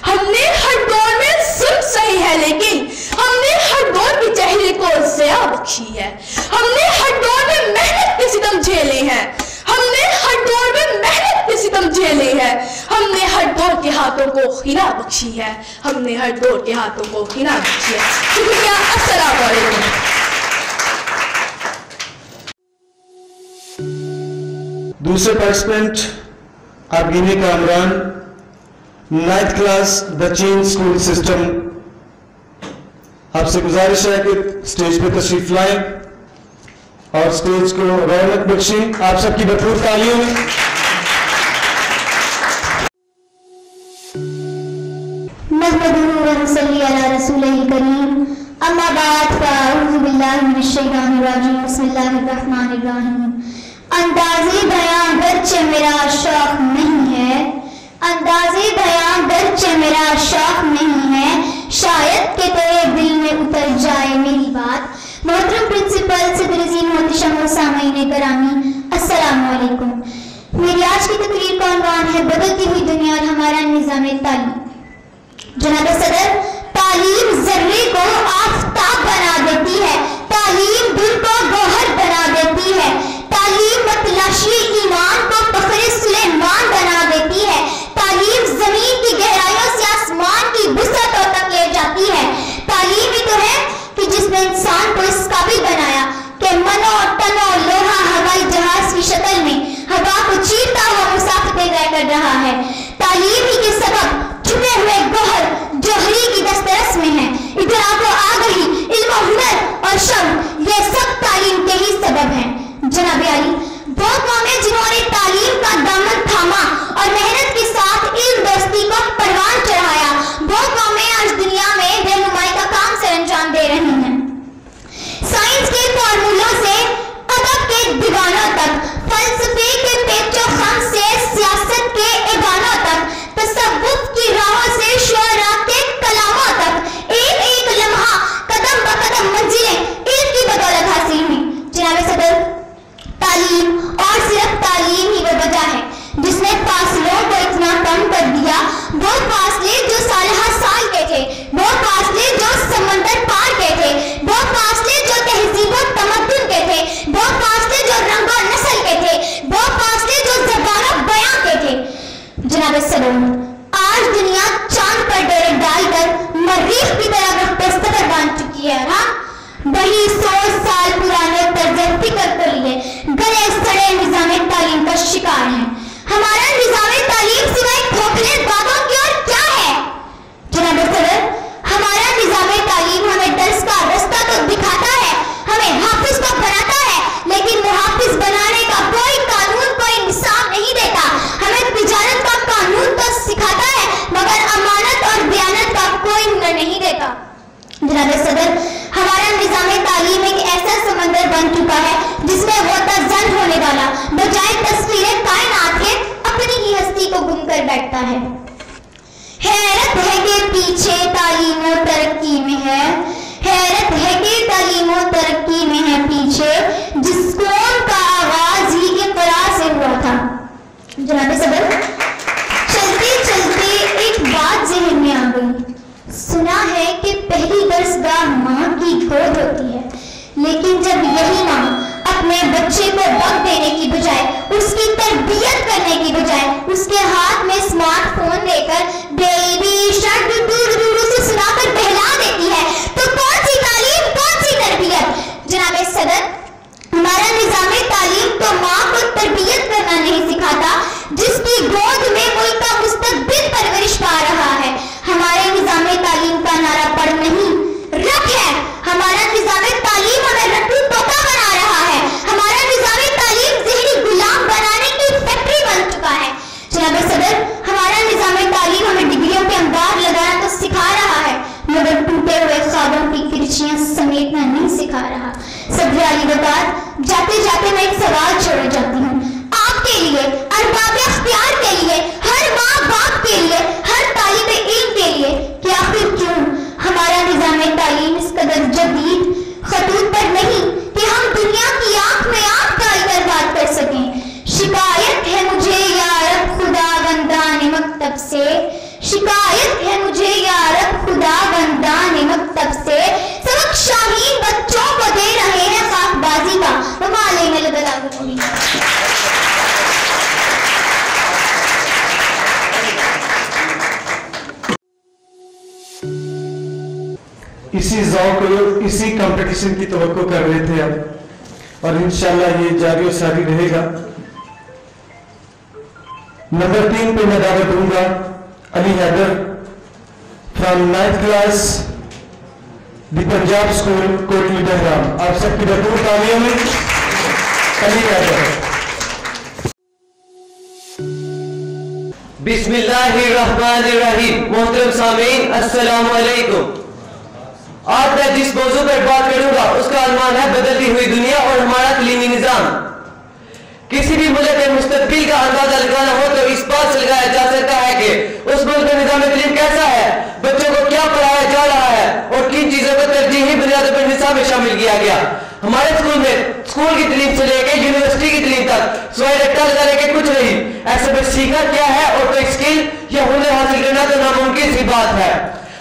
ہم نے ہر دور میں ظلم سہی ہے لیکن ہم نے ہر دور کے چہرے کو ضیاء بخشی ہے. ہم نے ہر دور میں محنت کے ستم جھیلے ہیں، ہم نے ہر دور میں محنت کے ستم جھیلے ہیں. ہم نے ہر دور کے ہاتھوں کو خنا بخشی ہے، ہم نے ہر دور کے ہاتھوں کو خنا بخشی ہے. شکریہ. السلام علیکم. دوسرے پارٹیسپینٹ ارگینی کامران، 9th کلاس بچین اسکول سسٹم. آپ سے گزارش ہے کہ اسٹیج پہ تشریف لائیں اور اسٹیج کو رونق بخشیں. آپ سب کی بھرپور تالیوں. نحمده ونصلي على رسوله الكريم اما بعد فاعوذ بالله من الشیطان الرجیم. بسم اللہ الرحمن الرحیم. اندازِ بیان گرچہ میرا شوق نہیں ہے، اندازِ بیان گرچہ میرا شوق نہیں ہے، شاید کہ تیرے دل میں اتر جائے میری بات. محترم پرنسپل صدر عظیم محتشم و سامعین گرامی، السلام علیکم. میری آج کی تقریر کا عنوان ہے بدلتی ہوئی دنیا اور ہمارا نظام تعلیم. جناب صدر، تعلیم ضروری چہرے کو آفتاب بنا دیتی ہے، تعلیم دل کو گوہر بنا دیتی ہے، تعلیم متلاشی ایمان کو فخر سلیمان بنا دیتی ہے، تعلیم زمین کی گہرائیوں سے آسمان کی وسعتوں تک لے جاتی ہے، تعلیم ہی تو ہے کہ جس نے انسان کو اس قابل بنایا کہ منو تنو لوہا ہوائی جہاز کی شکل میں ہوا کو چیرتا ہوا مسافریں طے کر رہا ہے، تعلیم ہی کے سبب چھپے ہوئے گوہر جوہری کی دسترس میں ہے، ادراک و آگہی، علم و ہنر اور شرم، یہ سب تعلیم کے ہی سبب ہیں۔ جناب علی، وہ قومیں جنہوں نے تعلیم کا دامن تھاما اور محنت کے ساتھ علم دوستی کو پروان چڑھایا، وہ قومیں آج دنیا میں رہنمائی کا کام سر انجام دے رہی ہیں۔ سائنس کے فارمولوں سے ادب کے دیوانوں تک، فلسفے کے پیچ و خم سے سیاست کے ایوانوں تک، تصوف کی راہوں سے شعراء کے کلاموں تک، ایک ایک لمحہ قدم بہ قدم منزلیں علم کی بدولت حاصل ہوئی۔ جناب صدر، تعلیم اور صرف تعلیم ہی وہ وجہ ہے جس نے فاصلوں کو اتنا کم کر دیا، وہ فاصلے جو سالہ سال کے تھے، وہ فاصلے جو سمندر پار کے تھے، وہ فاصلے جو تہذیب و تمدن کے تھے، وہ فاصلے جو رنگ و نسل کے تھے، وہ فاصلے جو زبان و بیان کے تھے۔ جناب سلام، آج دنیا چاند پر ڈیرے ڈال کر مریخ کی طرح رفتہ سفر باندھ چکی ہے، ہاں وہی 100 سال پرانے طرز فکر کے لیے گلے سڑے نظام تعلیم کا شکار ہے۔ ہمارا نظام تعلیم سوائے کھوکھلے باتوں کی اور کیا ہے؟ جناب صدر، ہمارا نظام تعلیم ہمیں درس کا رستہ تو دکھاتا ہے، ہمیں حافظ کو بناتا ہے، لیکن محافظ بنانے کا کوئی قانون، کوئی نصاب نہیں دیتا۔ ہمیں تجارت کا قانون تو سکھاتا ہے مگر امانت اور دیانت کا کوئی ہنر نہیں دیتا۔ جناب صدر، ہمارا نظام تعلیم ایک ایسا سمندر بن چکا ہے جس میں غوطہ زن ہونے والا بجائے تصویر کائنات کے اپنی ہی ہستی کو گم کر بیٹھتا ہے۔ حیرت ہے کہ پیچھے تعلیم و ترقی میں ہے، حیرت ہے کہ تعلیم و ترقی میں ہے پیچھے، جس قوم کا آغاز ہی اقرا سے ہوا تھا۔ جناب صدر، چلتے چلتے ایک بات ذہن میں آ گئی۔ سنا ہے کہ پہلی درسگاہ ماں کی گود ہوتی ہے، لیکن جب یہی ماں اپنے بچے کو وقت دینے کی بجائے، اس کی تربیت کرنے کی بجائے، اس کے ہاتھ میں اسمارٹ فون دے کر بیبی شرک دور دور سے سنا کر بہلا دیتی ہے، تو کون سی تعلیم، کون سی تربیت؟ جناب صدر، ہمارا نظام تعلیم تو ماں کو تربیت کرنا نہیں سکھاتا جس کی گود میں ملک کا مستقبل پرورش پا رہا ہے۔ ہمارے نظام تعلیم کا نعرہ پڑھ نہیں، رکھ ہے۔ ہمارا نظام تعلیم ہمیں رٹو طوطا بنا رہا ہے، ہمارا نظام تعلیم ذہنی غلام بنانے کی فیکٹری بن چکا ہے۔ جناب صدر، ہمارا نظام تعلیم ہمیں ڈگریوں کے انبار لگانا تو سکھا رہا ہے مگر ٹوٹے ہوئے خوابوں کی کرچیاں سمیٹنا نہیں سکھا رہا۔ صدر علی وقار، جاتے جاتے میں ایک سوال چھوڑ جاتی ہوں آپ کے لیے، ارباب اختیار کے لیے، ہر ماں باپ کے لیے، ہر طالب علم کے لیے، کہ آخر کیوں ہمارا نظام تعلیم اس قدر جدید خطوط پر نہیں کہ ہم دنیا کی آنکھ میں آنکھ ڈال کر بات کر سکیں۔ شکایت ہے مجھے یا رب خدا بندان مکتب سے، شکایت ہے مجھے یا رب خدا بندان مکتب سے، سبق شاہین بچوں کو دے رہے ہیں خاک بازی کا، وما علینا البلاغ المبین۔ اسی ذوق اسی کمپٹیشن کی توقع کر رہے تھے اب، اور انشاءاللہ یہ جاری و ساری رہے گا۔ نمبر 3 پہ میں دعوت دوں گا Ali Haider from 9th class the Punjab school Kotli Behram. آپ سب کی بھرپور تعلیم میں علی حیدر۔ بسم اللہ الرحمن الرحیم۔ محترم سامعین السلام علیکم۔ آج میں جس موضوع پر بات کروں گا اس کا عنوان ہے بدلتی ہوئی دنیا اور ہمارا تعلیمی نظام۔ کسی بھی ملک کے مستقبل کا اندازہ لگانا ہو تو اس بات سے لگایا جا سکتا ہے کہ اس ملک کا نظام تعلیم کیسا ہے، بچوں کو کیا پڑھایا جا رہا ہے اور کن چیزوں کو ترجیحی بنیادوں پر نصاب میں شامل کیا گیا۔ ہمارے اسکول میں اسکول کی تعلیم سے لے کے یونیورسٹی کی تعلیم تک سوائے رٹا لگانے کے کچھ نہیں۔ ایسے میں سیکھنا کیا ہے اور کوئی اسکل یا ہنر حاصل کرنا تو ناممکن سی بات ہے۔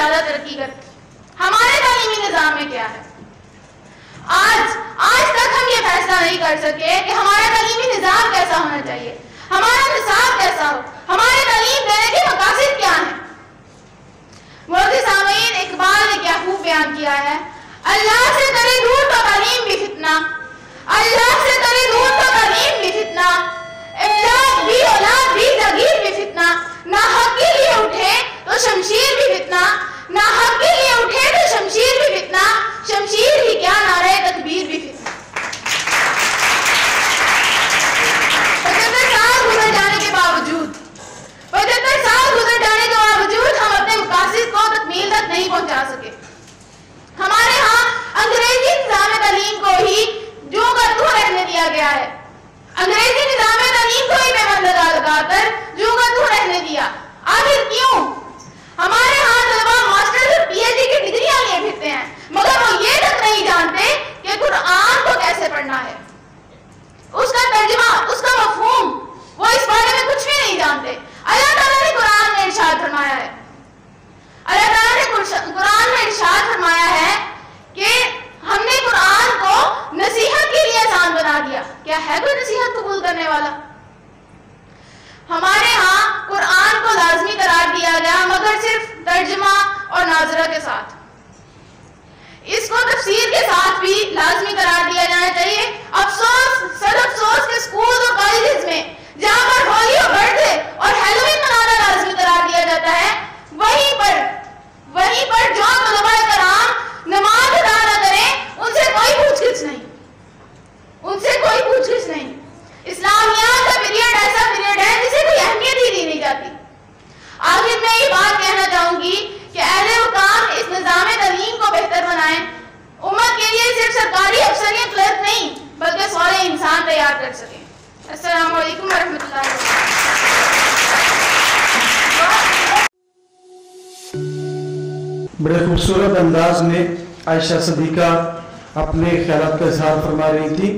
زیادہ ترقی کرتے. ہمارے تعلیمی نظام میں کیا ہے؟ آج تک ہم یہ فیصلہ نہیں کر سکے کہ ہمارا تعلیمی نظام کیسا ہونا چاہیے, ہمارا نصاب کیسا ہو, ہمارے تعلیم دینے کے مقاصد کیا ہیں. معزز سامعین, اقبال نے کیا خوب بیان کیا ہے, اللہ سے کرے دور تو تعلیم بھی فتنہ, اللہ سے کرے دور تو تعلیم بھی فتنہ, امداد بھی اولاد بھی زگیر بھی فتنہ, نہ حق کے لیے اٹھے تو شمشیر بھی فتنہ, نہ حق کے لیے اٹھے تو شمشیر بھی فتنہ, شمشیر ہی کیا نعرہ تکبیر بھی فتنہ. 75 سال گزر جانے کے باوجود ہم اپنے مقاصد کو تکمیل تک نہیں پہنچا سکے. ہمارے ہاں انگریزی نظام تعلیم کو ہی جو کا تو رہنے دیا گیا ہے, انگریزی نظام تعلیم کو ہی پیبند لگا کر جو کا تو رہنے دیا. آخر کیوں؟ ہمارے ہاں طلبا ماسٹرز اور پی ایچ ڈی کی ڈگریاں لیے پھرتے ہیں, مگر وہ یہ تک نہیں جانتے کہ قرآن کو کیسے پڑھنا ہے, اس کا ترجمہ, اس کا مفہوم, وہ اس بارے میں کچھ بھی نہیں جانتے. اللہ تعالیٰ نے قرآن میں ارشاد فرمایا ہے, اللہ تعالیٰ نے قرآن میں ارشاد فرمایا ہے کہ ہم نے قرآن کو نصیحت کے لیے آسان بنا دیا. کیا ہے کوئی نصیحت قبول کرنے والا؟ ہمارے ہاں قرآن کو لازمی قرار دیا گیا, مگر صرف ترجمہ اور ناظرہ کے ساتھ. اس کو تفسیر کے ساتھ بھی لازمی قرار دیا جانا چاہیے. افسوس, سر افسوس کہ اسکول اور کالجز میں جہاں پر ہولی اور برتھ ڈے اور ہیلووین منانا لازمی قرار دیا جاتا ہے, وہیں پر جو طلباء کرام نماز ادا نہ کریں, ان سے کوئی پوچھ گچھ نہیں. اسلامیات کا پیریڈ ایسا پیریڈ ہے جسے کوئی اہمیت ہی دی نہیں جاتی. آخر میں یہ بات کہنا چاہوں گی کہ اہل حکام اس نظام تعلیم کو بہتر بنائیں, امت کے لیے صرف سرکاری افسریت کلرک نہیں بلکہ صالح انسان تیار کر سکیں. السلام علیکم ورحمۃ اللہ وبرکاتہ. بڑے خوبصورت انداز میں عائشہ صدیقہ اپنے خیالات کا اظہار فرما رہی تھی.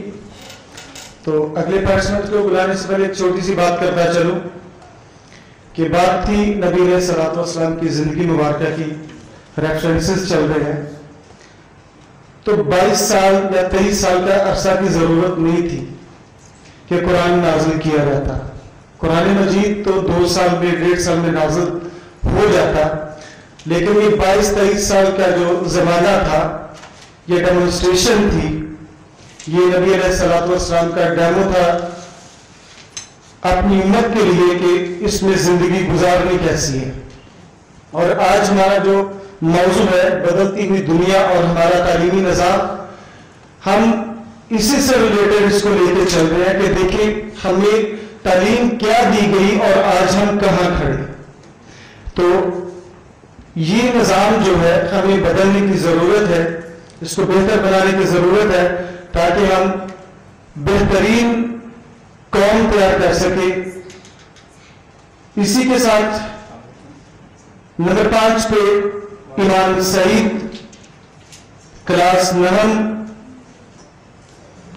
تو اگلے پارٹیسپینٹ کو بلانے سے پہلے ایک چھوٹی سی بات کرتا چلوں کہ بات تھی نبی علیہ الصلوۃ والسلام کی زندگی مبارکہ کی, ریفرنسز چل رہے ہیں. تو 22 سال یا 23 سال کا عرصہ کی ضرورت نہیں تھی کہ قرآن نازل کیا جاتا. قرآن مجید تو 2 سال میں 1.5 سال میں نازل ہو جاتا, لیکن یہ 22-23 سال کا جو زمانہ تھا, یہ ڈیمونسٹریشن تھی, یہ نبی علیہ الصلوۃ والسلام کا ڈیمو تھا اپنی امت کے لیے کہ اس میں زندگی گزارنی کیسی ہے. اور آج ہمارا جو موضوع ہے بدلتی ہوئی دنیا اور ہمارا تعلیمی نظام, ہم اسی سے ریلیٹڈ اس کو لے کے چل رہے ہیں کہ دیکھیں ہمیں تعلیم کیا دی گئی اور آج ہم کہاں کھڑے. تو یہ نظام جو ہے ہمیں بدلنے کی ضرورت ہے, اس کو بہتر بنانے کی ضرورت ہے تاکہ ہم بہترین قوم تیار کر سکیں. اسی کے ساتھ نمبر 5 پہ امام سعید, class 9,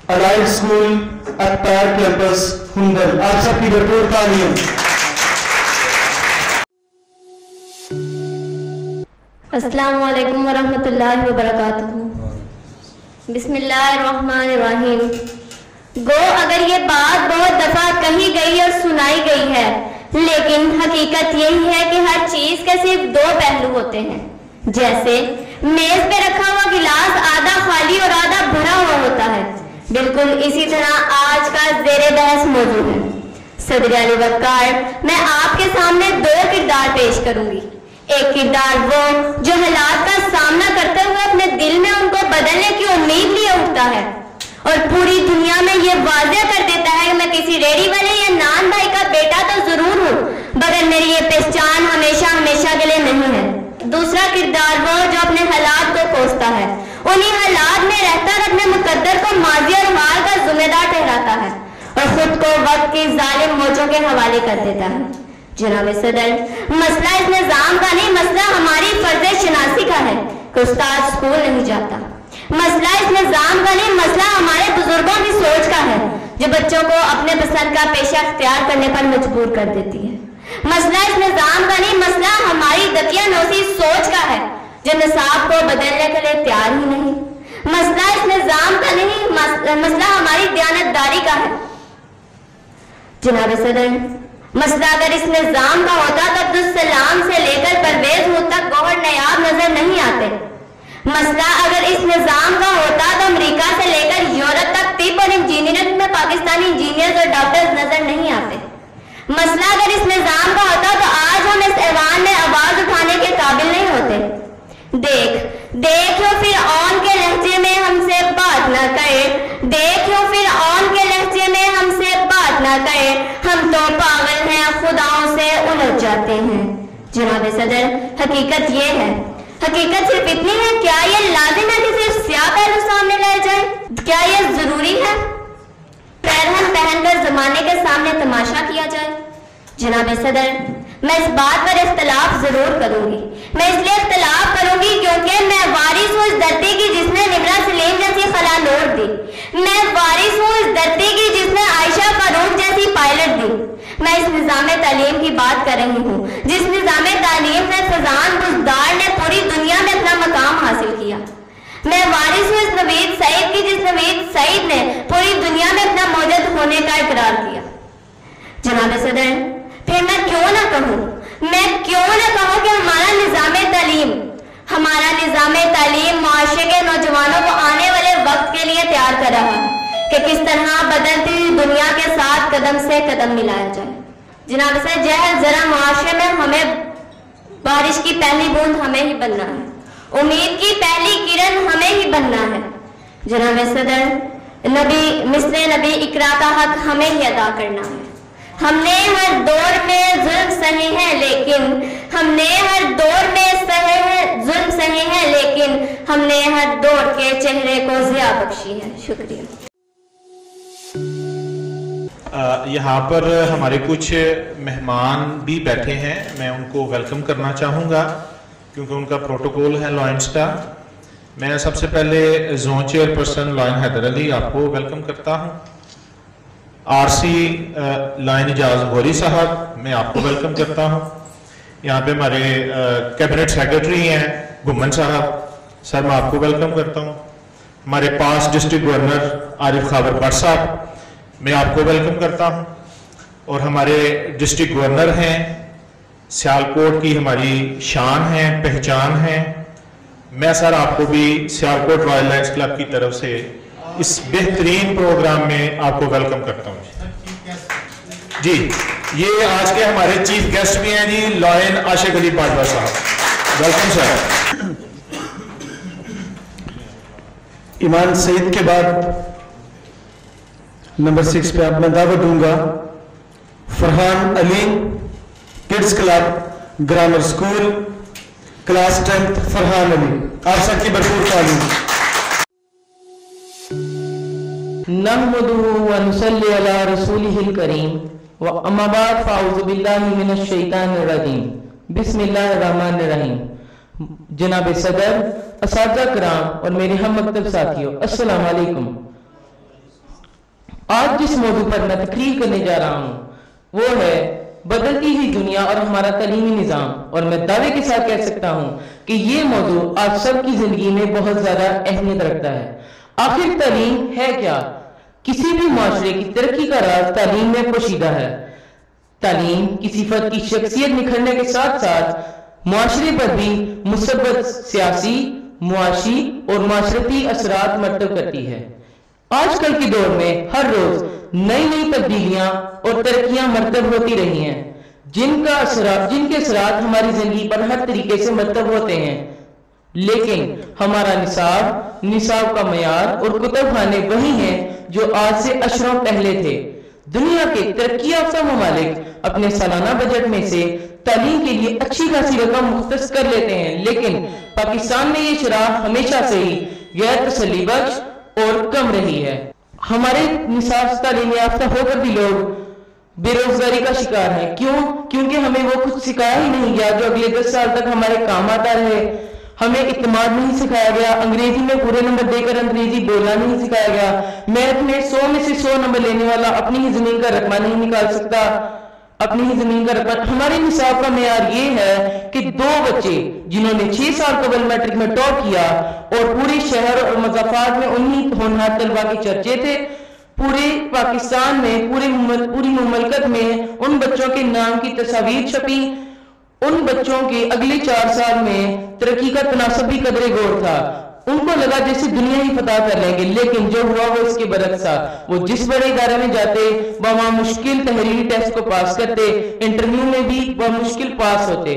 allied school اختار campus Hindal. آپ سب کی بھرپور تعلیم. السلام علیکم ورحمۃ اللہ وبرکاتہ. بسم اللہ الرحمن الرحیم. گو اگر یہ بات بہت دفعہ کہی گئی اور سنائی گئی ہے, لیکن حقیقت یہی ہے کہ ہر چیز کے صرف 2 پہلو ہوتے ہیں. جیسے میز پہ رکھا ہوا گلاس آدھا خالی اور آدھا بھرا ہوا ہوتا ہے, بالکل اسی طرح آج کا زیر بحث موضوع ہے. صدر علی وقار, میں آپ کے سامنے 2 کردار پیش کروں گی. ایک کردار وہ جو حالات کا سامنا کرتے ہوئے اپنے دل میں ان کو بدلنے کی امید لیے اٹھتا ہے اور پوری دنیا میں یہ واضح کر دیتا ہے کہ میں کسی ریڑھی والے یا نان بھائی کا بیٹا تو ضرور ہوں, مگر میری یہ پہچان ہمیشہ کے لیے نہیں ہے. دوسرا کردار وہ جو اپنے حالات کو کوستا ہے, انہی حالات میں رہتا اور اپنے مقدر کو ماضی اور حال کا ذمہ دار ٹھہراتا ہے اور خود کو وقت کی ظالم موجوں کے حوالے کر دیتا ہے. جناب صدر, مسئلہ اس نظام کا نہیں, مسئلہ ہماری فرض شناسی کا ہے کہ استاد اسکول نہیں جاتا. مسئلہ اس نظام کا نہیں, مسئلہ ہمارے بزرگوں کی سوچ کا ہے جو بچوں کو اپنے پسند کا پیشہ اختیار کرنے پر مجبور کر دیتی ہے. مسئلہ اس نظام کا نہیں، مسئلہ ہماری دقیانوسی سوچ کا ہے جو نصاب کو بدلنے کے لیے تیار ہی نہیں۔ مسئلہ اس نظام کا نہیں، مسئلہ ہماری دیانتداری کا ہے۔ جناب صدر، مسئلہ اگر اس نظام کا ہوتا تو عبدالسلام سے لے کر پرویز ملک تک گوہر نیاب نظر نہیں آتے۔ مسئلہ اگر اس نظام کا ہوتا تو امریکہ سے لے کر یورپ تک طب اور انجینئرنگ میں پاکستانی انجینئرز اور ڈاکٹرز نظر نہیں آتے۔ مسئلہ اگر اس نظام کا ہوتا تو آج ہم اس ایوان میں آواز اٹھانے کے قابل نہیں ہوتے۔ دیکھو فرعون کے لہجے میں ہم سے بات نہ کرے، دیکھو فرعون کے لہجے میں ہم سے بات نہ کرے، ہم تو پاگل ہیں خداؤں سے الجھ جاتے ہیں۔ جناب صدر، حقیقت یہ ہے، حقیقت صرف اتنی ہے، کیا یہ لازم ہے کہ صرف سیاہ پہلو سامنے لائے جائے؟ کیا یہ ضروری ہے پیرہن پہن کر زمانے کے سامنے تماشا کیا جائے؟ جناب صدر، میں اس بات پر اختلاف ضرور کروں گی۔ میں اس لیے اختلاف کروں گی کیونکہ میں وارث ہوں اس دھرتی کی جس نے نمرہ سلیم جیسی خلا لوٹ دی۔ میں وارث ہوں اس دھرتی کی جس نے عائشہ فاروق جیسی پائلٹ دی۔ میں اس نظام تعلیم کی بات کر رہی ہوں جس نظام تعلیم سے فضان بزدار نے پوری دنیا میں اپنا مقام حاصل کیا۔ میں وارث ہوں اس نوید سعید کی جس نوید سعید نے پوری دنیا میں اپنا موجود ہونے کا اقرار کیا۔ جناب صدر، پھر میں کیوں نہ کہوں کہ ہمارا نظام تعلیم معاشرے کے نوجوانوں کو آنے والے وقت کے لیے تیار کر رہا ہے کہ کس طرح بدلتی دنیا کے ساتھ قدم سے قدم ملایا جائے۔ جناب سے جہل ذرا معاشرے میں ہمیں بارش کی پہلی بوند ہمیں ہی بننا ہے، امید کی پہلی کرن ہمیں ہی بننا ہے۔ جناب صدر، مثل نبی اقرا کا حق ہمیں ہی ادا کرنا ہے۔ ہم نے ہر دور میں ظلم سہے ہیں لیکن ہم نے ہر دور کے چہرے کو ضیاء بخشی ہے۔ شکریہ۔ یہاں پر ہمارے کچھ مہمان بھی بیٹھے ہیں، میں ان کو ویلکم کرنا چاہوں گا کیونکہ ان کا پروٹوکول ہے لائنز کا۔ میں سب سے پہلے zone chairperson lion Haider Ali آپ کو ویلکم کرتا ہوں۔ RC لائن اجاز غوری صاحب میں آپ کو ویلکم کرتا ہوں۔ یہاں پہ ہمارے کیبنٹ سیکرٹری ہیں گھمن صاحب، سر میں آپ کو ویلکم کرتا ہوں۔ ہمارے پاس ڈسٹرکٹ گورنر عارف خاور بٹ صاحب میں آپ کو ویلکم کرتا ہوں، اور ہمارے ڈسٹرکٹ گورنر ہیں، سیالکوٹ کی ہماری شان ہے، پہچان ہے۔ میں سر آپ کو بھی سیالکوٹ رائل لائنز کلب کی طرف سے اس بہترین پروگرام میں آپ کو ویلکم کرتا ہوں۔ جی یہ آج کے ہمارے چیف گیسٹ بھی ہیں جی لائن عاشق علی باجوہ صاحب، ویلکم سر۔ ایمان سعید کے بعد نمبر 6 پہ اب میں دعوت دوں گا Farhan Ali, kids club grammar school, class 10 Farhan Ali. آپ سب کی بھرپور تعلیم۔ نحمده ونصلي على رسوله الكريم واما بعد فاعوذ بالله من الشیطان الرجیم بسم اللہ الرحمن الرحیم۔ جناب صدر، اساتذہ کرام اور میرے ہم مکتب ساتھیوں، السلام علیکم۔ آج جس موضوع پر میں تقریر کرنے جا رہا ہوں وہ ہے بدلتی ہوئی دنیا اور ہمارا تعلیمی نظام، اور میں دعوے کے ساتھ کہہ سکتا ہوں کہ یہ موضوع آپ سب کی زندگی میں بہت زیادہ اہمیت رکھتا ہے۔ آخر تعلیم ہے کیا؟ کسی بھی معاشرے کی ترقی کا راز تعلیم میں پوشیدہ ہے۔ تعلیم کسی فرد کی شخصیت نکھرنے کے ساتھ ساتھ معاشرے پر بھی مثبت سیاسی، معاشی اور معاشرتی اثرات مرتب کرتی ہے۔ آج کل کے دور میں ہر روز نئی تبدیلیاں اور ترقیاں مرتب ہوتی رہی ہیں جن کے اثرات ہماری زندگی پر ہر طریقے سے مرتب ہوتے ہیں، لیکن ہمارا نصاب کا معیار اور کتب خانے وہی ہیں جو آج سے اشروں پہلے تھے۔ دنیا کے ترقی یافتہ ممالک اپنے سالانہ بجٹ میں سے تعلیم کے لیے اچھی خاصی رقم مختص کر لیتے ہیں، لیکن پاکستان میں یہ شرح ہمیشہ سے ہی غیر تسلی بخش اور کم رہی ہے۔ ہمارے نصاب سے تعلیم یافتہ ہو کر بھی لوگ بے روزگاری کا شکار ہیں۔ کیونکہ ہمیں وہ کچھ سکھایا ہی نہیں گیا جو اگلے 10 سال تک ہمارے کام آتا رہے۔ ہمیں اعتماد نہیں سکھایا گیا، انگریزی میں پورے نمبر دے کر انگریزی بولنا نہیں سکھایا گیا، میتھ میں 100 میں سے 100 نمبر لینے والا اپنی ہی زمین کا رقبہ نہیں نکال سکتا، اپنی ہی زمین کا رقبہ. ہمارے نصاب کا معیار یہ ہے کہ 2 بچے جنہوں نے 6 سال قبل میٹرک میں ٹاپ کیا اور پورے شہر اور مضافات میں انہی ہونہار طلبا کے چرچے تھے، پورے پاکستان میں پوری مملکت میں ان بچوں کے نام کی تصاویر چھپی. ان بچوں کے اگلے 4 سال میں ترقی کا تناسب بھی قدرے غور تھا. ان کو لگا جیسے دنیا ہی فتح کر لیں گے، لیکن جو ہوا وہ اس کے برعکس تھا. وہ جس بڑے ادارے میں جاتے وہاں مشکل تحریری ٹیسٹ کو پاس کرتے، انٹرویو میں بھی وہ مشکل پاس ہوتے.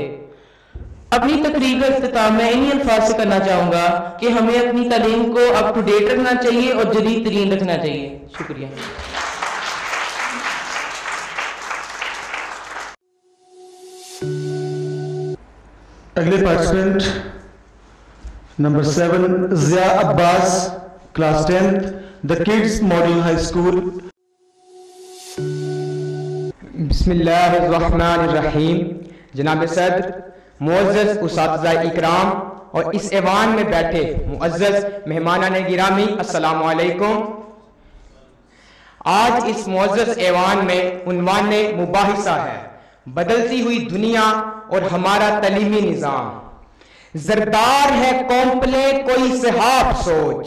اپنی تقریر کا اختتام میں انہی الفاظ سے کرنا چاہوں گا کہ ہمیں اپنی تعلیم کو اپ ٹو ڈیٹ رکھنا چاہیے اور جدید ترین رکھنا چاہیے. شکریہ. اگلے participant number 7 Zia Abbas class 10th the kids model high school. بسم اللہ الرحمن الرحیم. جناب صدر، معزز اساتذہ اکرام اور اس ایوان میں بیٹھے معزز مہمانان گرامی، السلام علیکم. آج اس معزز ایوان میں عنوان مباحثہ ہے بدلتی ہوئی دنیا اور ہمارا تعلیمی نظام. زردار ہے قوم پلے کوئی صحاب سوچ،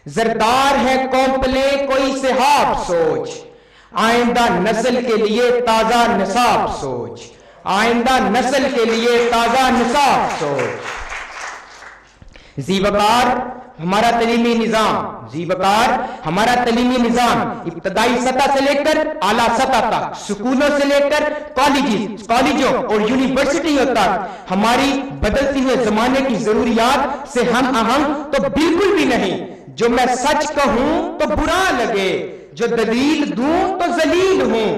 زردار ہے قوم پلے کوئی صحاب سوچ، آئندہ نسل کے لیے تازہ نصاب سوچ، آئندہ نسل کے لیے تازہ نصاب سوچ. ذی وقار ہمارا تعلیمی نظام، ذی وقار ہمارا تعلیمی نظام ابتدائی سطح سے لے کر اعلیٰ سطح تک، سکولوں سے لے کر کالجوں اور یونیورسٹیوں تک ہماری بدلتی ہوئے زمانے کی ضروریات سے ہم آہنگ تو بالکل بھی نہیں. جو میں سچ کہوں تو برا لگے، جو دلیل دوں تو ذلیل ہوں.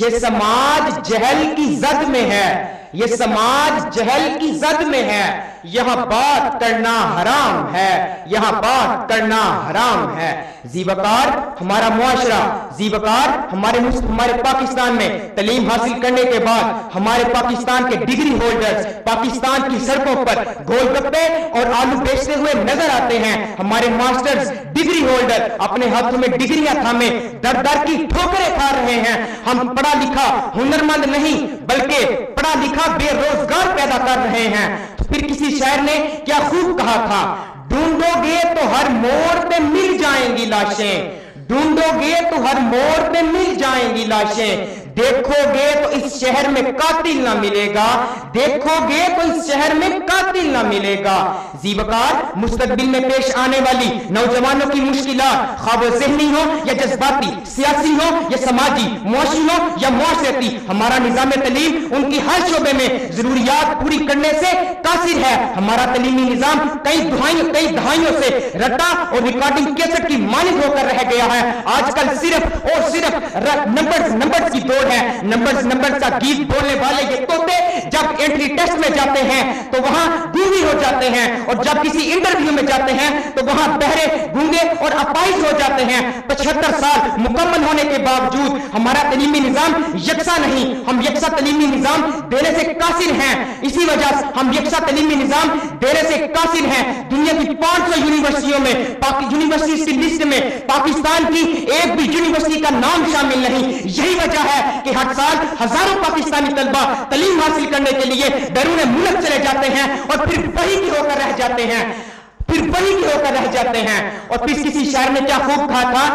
یہ سماج جہل کی زد میں ہے، یہ سماج جہل کی زد میں ہے. یہاں بات کرنا حرام ہے، یہاں بات کرنا حرام ہے. ذی وقار ہمارا معاشرہ، ذی وقار ہمارے پاکستان میں تعلیم حاصل کرنے کے بعد ہمارے پاکستان کے ڈگری ہولڈرز پاکستان کی سڑکوں پر گول گپے اور آلو بیچتے ہوئے نظر آتے ہیں. ہمارے ماسٹرز ڈگری ہولڈر اپنے ہاتھوں میں ڈگریاں تھامے در در کی ٹھوکریں کھا رہے ہیں. ہم پڑھا لکھا ہنرمند نہیں بلکہ پڑھا لکھا بے روزگار پیدا کر رہے ہیں. پھر کسی شاعر نے کیا خوب کہا تھا، ڈھونڈو گے تو ہر موڑ پہ مل جائیں گی لاشیں، ڈھونڈو گے تو ہر موڑ پہ مل جائیں گی لاشیں. دیکھو گے تو اس شہر میں قاتل نہ ملے گا، دیکھو گے تو اس شہر میں قاتل نہ ملے گا. ذی وقار مستقبل میں پیش آنے والی نوجوانوں کی مشکلات، خواہ وہ ذہنی ہو یا جذباتی، سیاسی ہو یا سماجی، معاشی ہو یا معاشرتی، ہمارا نظام تعلیم ان کی ہر شعبے میں ضروریات پوری کرنے سے قاصر ہے. ہمارا تعلیمی نظام کئی دہائیوں سے رٹا اور ریکارڈنگ کیسٹ کی مانند ہو کر رہ گیا ہے. آج کل صرف اور صرف نمبرز کی دوڑ ہے. نمبرز کا گیت بولنے والے یہ طوطے جب انٹری ٹیسٹ میں جاتے ہیں تو وہاں گونگے ہو جاتے ہیں، اور جب کسی انٹرویو میں جاتے ہیں تو وہاں بہرے، گونگے اور اپائز ہو جاتے ہیں. 75 سال مکمل ہونے کے باوجود ہمارا تعلیمی نظام یکساں نہیں. ہم یکساں تعلیمی نظام دینے سے قاصر ہیں. اسی وجہ سے ہم یکساں تعلیمی نظام دینے سے قاصر ہیں. دنیا کی 500 یونیورسٹیوں میں یونیورسٹیز کی لسٹ میں پاکستان کی ایک بھی یونیورسٹی کا نام شامل نہیں. یہی وجہ ہے کہ ہر سال ہزاروں پاکستانی طلبہ تعلیم حاصل کرنے کے لیے بیرون ملک چلے جاتے ہیں اور پھر وہی کی ہو کر رہ جاتے ہیں، اور پھر کسی شاعر نے کیا خوب کہا تھا،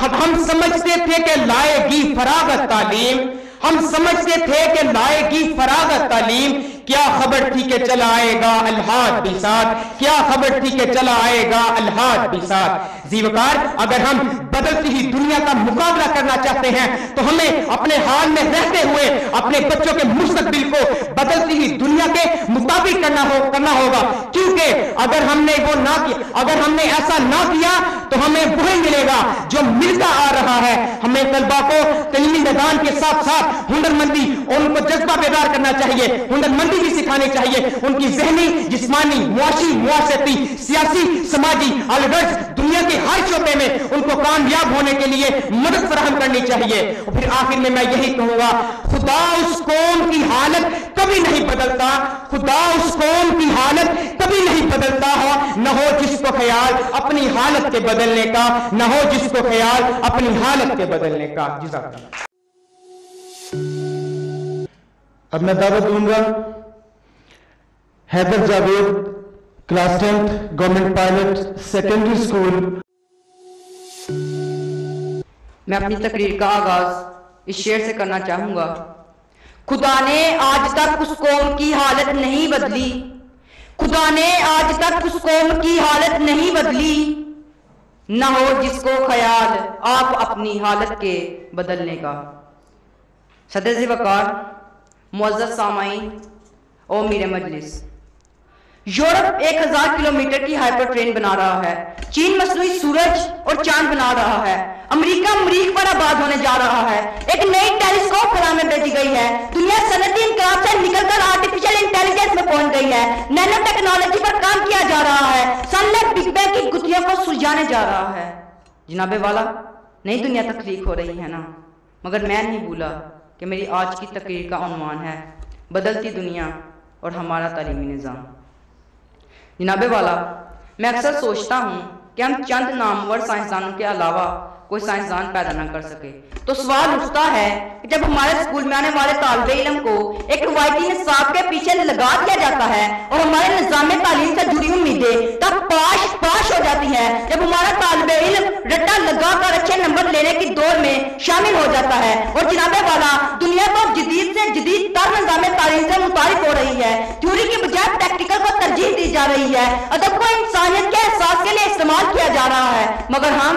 ہم سمجھتے تھے کہ لائے گی فراغت تعلیم، ہم سمجھتے تھے کہ لائے گی فراغت تعلیم. کیا خبر تھی کہ چلا آئے گا الحاد بھی ساتھ، کیا خبر تھی کہ چلا آئے گا الحاد بھی ساتھ. ذی وقار اگر ہم بدلتی ہوئی دنیا کا مقابلہ کرنا چاہتے ہیں تو ہمیں اپنے حال میں رہتے ہوئے اپنے بچوں کے مستقبل کو بدلتی ہوئی دنیا کے مطابق کرنا ہوگا. کیونکہ اگر ہم نے ایسا نہ کیا تو ہمیں وہی ملے گا جو ملتا آ رہا ہے. ہمیں طلبا کو تعلیمی میدان کے ساتھ ساتھ ہنرمندی اور ان کو جذبہ بیدار کرنا چاہیے، ہنرمندی بھی سکھانی چاہیے. ان کی ذہنی، جسمانی، معاشی، معاشرتی، سیاسی، سماجی آلڈرز دنیا کے ہر شعبے میں ان کو کامیاب ہونے کے لیے مدد فراہم کرنی چاہیے. اور پھر آخر میں یہی کہوں گا، خدا اس قوم کی حالت کبھی نہیں بدلتا، خدا اس قوم کی حالت کبھی نہیں بدلتا ہو. نہ ہو جس کو خیال اپنی حالت کے بدلنے کا، نہ ہو جس کو خیال اپنی حالت کے بدلنے کا. جزاک اللہ. اب میں دعوت دوں گا Haider Javed class 10 government pilot secondary school. میں اپنی تقریر کا آغاز اس شعر سے کرنا چاہوں گا. خدا نے آج تک اس قوم کی حالت نہیں بدلی, خدا نے آج تک اس قوم کی حالت نہیں بدلی, نہ ہو جس کو خیال آپ اپنی حالت کے بدلنے کا. صدر ذی وقار, معزز سامعین اور امیر مجلس, یورپ 1000 کلومیٹر کی ہائپر ٹرین بنا رہا ہے, چین مصنوعی سورج اور چاند بنا رہا ہے, امریکہ مریخ پر آباد ہونے جا رہا ہے, ایک نئی ٹیلیسکوپ خلا میں بھیجی گئی ہے, دنیا صنعتی انقلاب سے نکل کر آرٹیفیشل انٹیلیجنس میں پہنچ گئی ہے, نینو ٹیکنالوجی پر کام کیا جا رہا ہے, سن لائٹ بگ بینگ کی گتھیوں کو سلجھانے جا رہا ہے. جناب والا, نئی دنیا تخلیق ہو رہی ہے نا, مگر میں نہیں بھولا کہ میری آج کی تقریر کا عنوان ہے بدلتی دنیا اور ہمارا تعلیمی نظام. جناب والا, میں اکثر سوچتا ہوں کہ ہم چند نامور سائنسدانوں کے علاوہ کوئی سائنسدان پیدا نہ کر سکے, تو سوال اٹھتا ہے کہ جب ہمارے اسکول میں آنے والے طالب علم کو ایک روایتی نصاب کے پیچھے لگا دیا جاتا ہے اور ہمارے نظام تعلیم سے جڑی امیدیں تب پاش ہو جاتی ہیں, جب ہمارا طالب علم رٹا لگا کر اچھے نمبر لینے کی دوڑ میں شامل ہو جاتا ہے, اور جناب والا دنیا کو جدید سے جدید تر نظام تعلیم سے متعارف ہو رہی ہے, تھیوری کی بجائے پریکٹیکل کو ترجیح دی جا رہی ہے, ادب کو انسانیت کے احساس کے لیے استعمال کیا جا رہا ہے, مگر ہم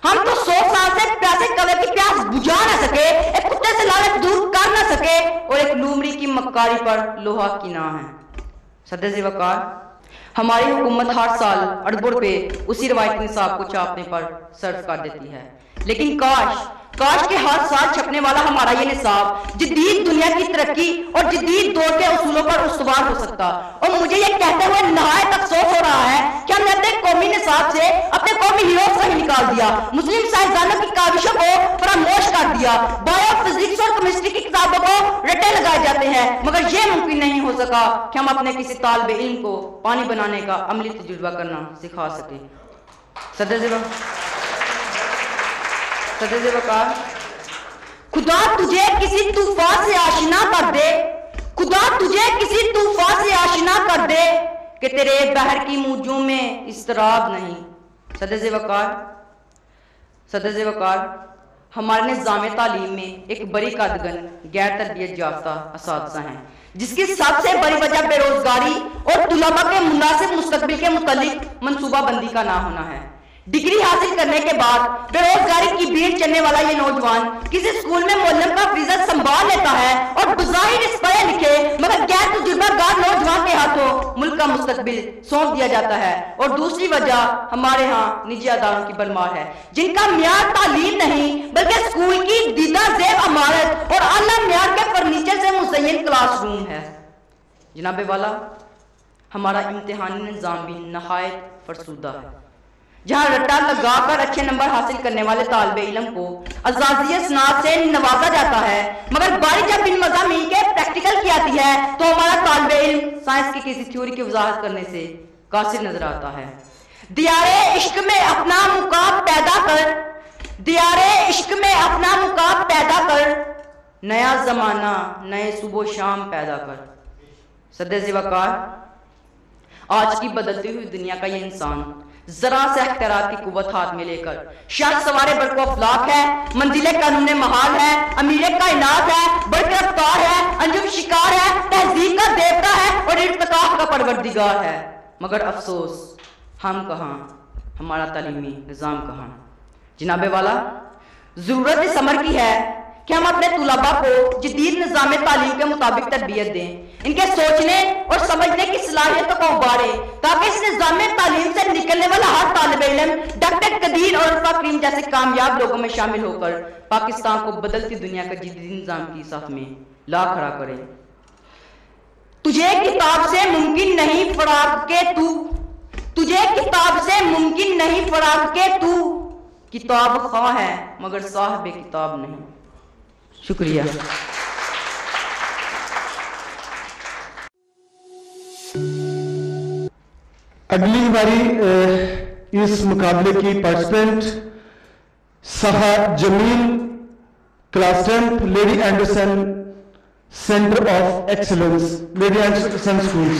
تو 100 سال سے پیاسے کبے کی پیاس بجھا نہ سکے, ایک کتے سے لالچ دور کر نہ سکے, اور ایک لومڑی کی مکاری پر لوہا کی نہ ہے. صدر ذی وقار, ہماری حکومت ہر سال اربوں روپے اسی روایتی نصاب کو چھاپنے پر صرف کر دیتی ہے, لیکن کاش کہ ہر سال چھپنے والا ہمارا یہ نصاب جدید دنیا کی ترقی اور جدید دور کے اصولوں پر استوار ہو سکتا. اور مجھے یہ کہتے ہوئے نہایت افسوس ہو رہا ہے کہ ہم نے اپنے قومی نصاب سے اپنے قومی ہیروز کو ہی نکال دیا, مسلم سائنسدانوں کی کاوشوں کو فراموش کر دیا, بایو فزکس اور کیمسٹری کی کتابوں کو رٹے لگائے جاتے ہیں, مگر یہ ممکن نہیں ہو سکا کہ ہم اپنے کسی طالب علم کو پانی بنانے کا عملی تجربہ کرنا سکھا سکیں. صدر ذی وقار, خدا تجھے کسی طوفان سے آشنا کر دے, خدا تجھے کسی طوفان سے آشنا کر دے کہ تیرے بحر کی موجوں میں اضطراب نہیں. صدر ذی وقار, ہمارے نظام تعلیم میں ایک بڑی قدغن غیر تربیت یافتہ اساتذہ ہیں, جس کی سب سے بڑی وجہ بے روزگاری اور طلباء کے مناسب مستقبل کے متعلق منصوبہ بندی کا نہ ہونا ہے. ڈگری حاصل کرنے کے بعد بے روزگاری کی بھیڑ چلنے والا یہ نوجوان کسی اسکول میں معلم کا فریضہ سنبھال لیتا ہے اور بظاہر اس پڑھے لکھے مگر غیر تجربہ کار نوجوان کے ہاتھوں ملک کا مستقبل سونپ دیا جاتا ہے. اور دوسری وجہ ہمارے ہاں نجی اداروں کی بھرمار ہے, جن کا معیار تعلیم نہیں بلکہ اسکول کی دیدہ زیب عمارت اور اعلیٰ معیار کے فرنیچر سے مزین کلاس روم ہے. جناب والا, ہمارا امتحانی نظام بھی نہایت فرسودہ ہے, جہاں رٹا لگا کر اچھے نمبر حاصل کرنے والے طالب علم کو اعزازی اسناد سے نوازا جاتا ہے, مگر باری جب ان مضامین کے پریکٹیکل کی آتی ہے تو ہمارا طالب علم سائنس کی کسی تھیوری کی وضاحت کرنے سے قاصر نظر آتا ہے. دیارے عشق میں اپنا مقام پیدا کر, دیارے عشق میں اپنا مقام پیدا کر, نیا زمانہ نئے صبح و شام پیدا کر. صدر ذی وقار, آج کی بدلتی ہوئی دنیا کا یہ انسان ذرا سے اختیارات کی قوت ہاتھ میں لے کر شاید سوارے برق و افلاک ہے, منزل قانون محال ہے, امیر کائنات ہے, برق رفتار ہے, انجم شکار ہے, تہذیب کا دیوتا ہے اور ارتقاء کا پروردگار ہے, مگر افسوس ہم کہاں, ہمارا تعلیمی نظام کہاں. جناب والا, ضرورت اس امر کی ہے کہ ہم اپنے طلباء کو جدید نظام تعلیم کے مطابق تربیت دیں, ان کے سوچنے اور سمجھنے کی صلاحیتوں کو ابھاریں تاکہ اس نظام تعلیم سے نکلنے والا ہر طالب علم ڈاکٹر قدیر اور عرفہ کریم جیسے کامیاب لوگوں میں شامل ہو کر پاکستان کو بدلتی دنیا کا جدید نظام کی صف میں لا کھڑا کرے. تجھے کتاب سے ممکن نہیں فراغ کے تو, تجھے کتاب سے ممکن نہیں فراغ کے تو کتاب خواہ ہے مگر صاحب کتاب نہیں. شکریہ. اگلی ہماری اس مقابلے کی participant Suha Jamil class 10 lady Anderson Center of Excellence, Lady Anderson Schools.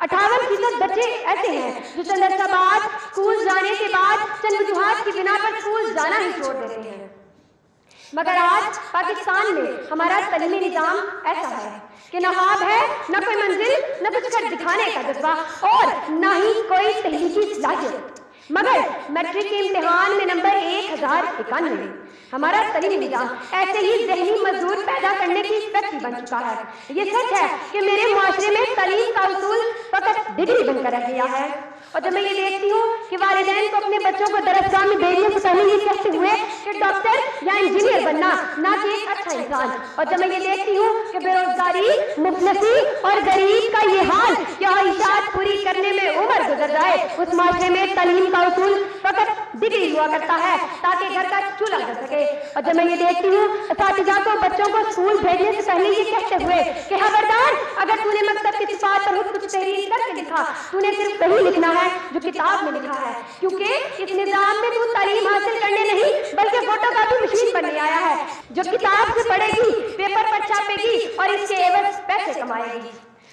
58% بچے ایسے ہیں جو چند عرصہ بعد اسکول جانے کے بعد چند وجوہات کی بنا پر اسکول جانا ہی چھوڑ دیتے ہیں. مگر آج پاکستان میں ہمارا تعلیمی نظام ایسا ہے کہ نہ خواب ہے، نہ کوئی منزل، نہ کچھ کر دکھانے کا جذبہ، اور نہ ہی کوئی تحریکی صلاحیت. مگر میٹرک کے امتحان میں نمبر 1091. ہمارا تعلیمی نظام ایسے ہی ذہنی مزدور پیدا کرنے کی فیکٹری بن چکا ہے. یہ سچ ہے کہ میرے معاشرے میں تعلیم کا اصول فقط ڈگری بن کر رہ گیا ہے. اور جب میں یہ دیکھتی ہوں کہ والدین کو اپنے بچوں کو درسگاہ میں بھیجنے سے پہلے یہ کہتے ہوئے کہ ڈاکٹر یا انجینئر بننا، نہ کہ ایک اچھا انسان، اور جب میں یہ دیکھتی ہوں کہ بے روزگاری، مفلسی اور غریب کا یہ حال کہ خواہشات پوری کرنے میں عمر گزر جائے، اس معاشرے میں تعلیم کا اصول فقط ڈگری ہوا کرتا ہے تاکہ گھر کا چولہا جل سکے. اور جب میں یہ دیکھتی ہوں اساتذہ کو بچوں کو اسکول بھیجنے سے پہلے یہ کہتے ہوئے کہ خبردار، اگر تو نے مکتب کی صفات پر کچھ تحریر کر کے لکھا، تو نے صرف وہی لکھنا ہے جو کتاب میں لکھا ہے، کیونکہ اس نظام میں تو تعلیم حاصل کرنے نہیں بلکہ فوٹو کاپی مشین بننے آیا ہے، جو کتاب سے پڑھے گی، پیپر پر چھاپے گی اور اس کے عوض پیسے کمائے گی.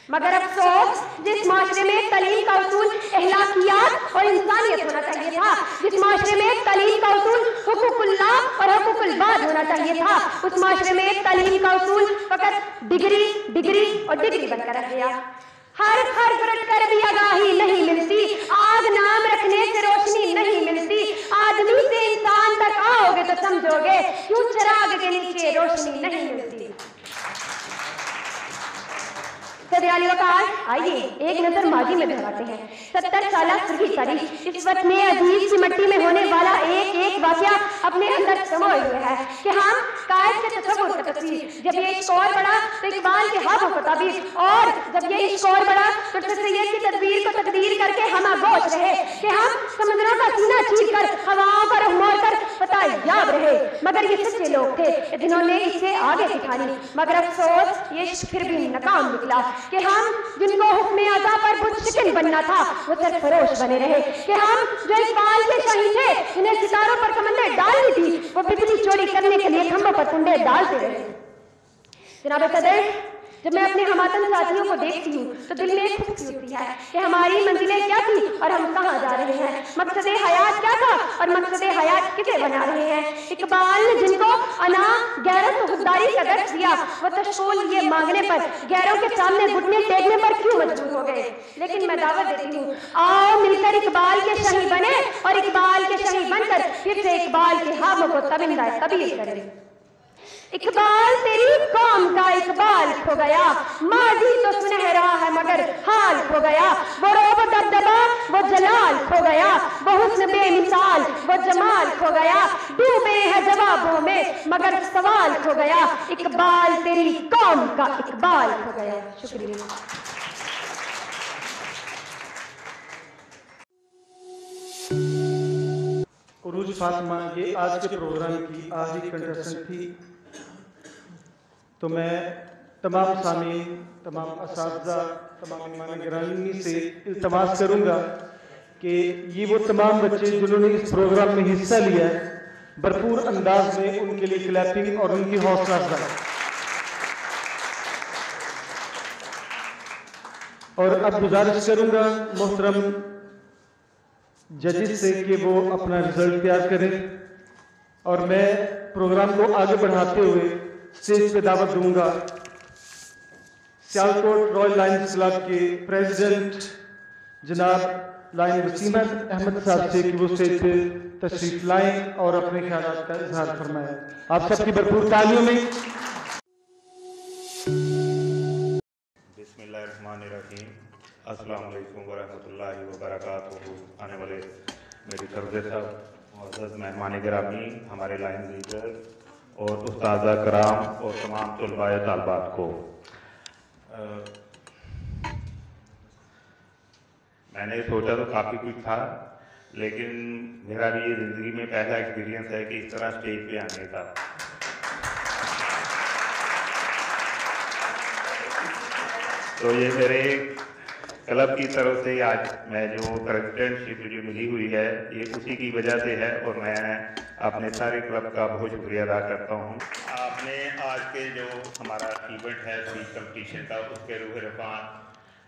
مگر افسوس، جس معاشرے میں تعلیم کا اصول اخلاقیات اور انسانیت ہونا چاہیے تھا، جس معاشرے میں تعلیم کا اصول حقوق اللہ اور حقوق العباد ہونا چاہیے تھا، اس معاشرے میں تعلیم کا اصول فقط ڈگری ڈگری اور ڈگری بن کر رہ گیا. ہر رٹ کر بھی آگاہی نہیں ملتی، آگ نام رکھنے سے روشنی نہیں ملتی، آدمی سے انسان تک آؤ گے تو سمجھو گے کیوں چراغ کے نیچے روشنی نہیں ملتی. علی وقار، آئیے ایک نظر ماضی میں دہراتے ہیں. 70 سالہ سرخی تاریخ اس وقت میں عجیب سی مٹی میں ہونے والا ایک ایک واقعہ اپنے اندر سموئے ہوئے ہے کہ ہم قائد کے تصور کا تصویر، جب یہ عشق اور بڑا تو اقبال کے ہاتھوں کو تعبیر، اور جب یہ عشق اور بڑا تو سید کی تدبیر کو تقدیر کر کے ہم آگوش رہے کہ ہم سمندروں کا سینہ چیر کر ہواؤں کا رخ موڑ کر فتح یاب رہے. مگر یہ سچے لوگ تھے جنہوں نے اسے آگے دکھا لی. مگر افسوس، یہ عشق پھر بھی ناکام نکلا کہ ہم جن کو حکم اعضا پر بت شکن بننا تھا وہ سرفروش بنے رہے، کہ ہم جو اقبال کے شاہی تھے جنہیں ستاروں پر کمندیں ڈالنی تھی وہ بجلی چوری کرنے کے لیے کھمبوں پر کنڈے ڈالتے رہے. جناب صدر، جب میں اپنے ہماتن ساتھیوں کو دیکھتی ہوں تو دل میں ایک خوشی ہوتی ہے کہ ہماری منزلیں کیا تھی اور ہم کہاں جا رہے ہیں، مقصد حیات کیا تھا اور مقصد حیات کسے بنا رہے ہیں. اقبال نے جن کو انا، غیرت و خودداری کا درس دیا، وہ تشکول یہ مانگنے پر، غیروں کے سامنے گھٹنے ٹیکنے پر کیوں مجبور ہو گئے. لیکن میں دعوت دیتی ہوں، آؤ مل کر اقبال کے شاہی بنے اور اقبال کے شاہی بن کر پھر سے اقبال کے ہاتھوں کو تبندہ تبدیل کریں. اقبال تیری قوم کا اقبال کھو گیا، ماضی تو سنہرا ہے مگر حال کھو گیا، وہ روب و دبدبا وہ جلال کھو گیا، وہ حسن بے مثال وہ جمال کھو گیا، ڈوبے ہیں جوابوں میں مگر سوال کھو گیا، اقبال تیری قوم کا اقبال کھو گیا. شکریہ. عروج فاطمہ یہ آج کے پروگرام کی آخری کنٹسٹنٹ تھی، تو میں تمام سامعین، تمام اساتذہ، تمام مہمان گرامی سے التماس کروں گا کہ یہ وہ تمام بچے جنہوں نے اس پروگرام میں حصہ لیا ہے، بھرپور انداز میں ان کے لیے کلیپنگ اور ان کی حوصلہ افزائی. اور اب گزارش کروں گا محترم ججز سے کہ وہ اپنا رزلٹ تیار کریں، اور میں پروگرام کو آگے بڑھاتے ہوئے اسٹیج پہ دعوت دوں گا سیالکوٹ رائل لائنز کلب کے پریزیڈنٹ جناب لائن وسیم احمد صاحب سے کہ وہ اسٹیج پہ تشریف لائیں اور اپنے خیالات کا اظہار فرمائیں. آپ سب کی بھرپور تالیوں میں. بسم اللہ الرحمن الرحیم. السلام علیکم ورحمۃ اللہ وبرکاتہ. آنے والے میری سرور صاحب، معزز مہمان گرامی، ہمارے لائن لیڈر اور استاذہ کرام اور تمام طلباء طالبات کو، میں نے سوچا تو کافی کچھ تھا، لیکن میرا بھی یہ زندگی میں پہلا ایکسپیرینس ہے کہ اس طرح اسٹیج پہ آنے کا. تو یہ میرے کلب کی طرف سے آج میں جو پریزیڈنٹ شپ جو ملی ہوئی ہے یہ اسی کی وجہ سے ہے، اور میں اپنے سارے کلب کا بہت شکریہ ادا کرتا ہوں. آپ نے آج کے جو ہمارا ایونٹ ہے اسپیچ کمپٹیشن کا، اس کے روح رفان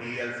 DLC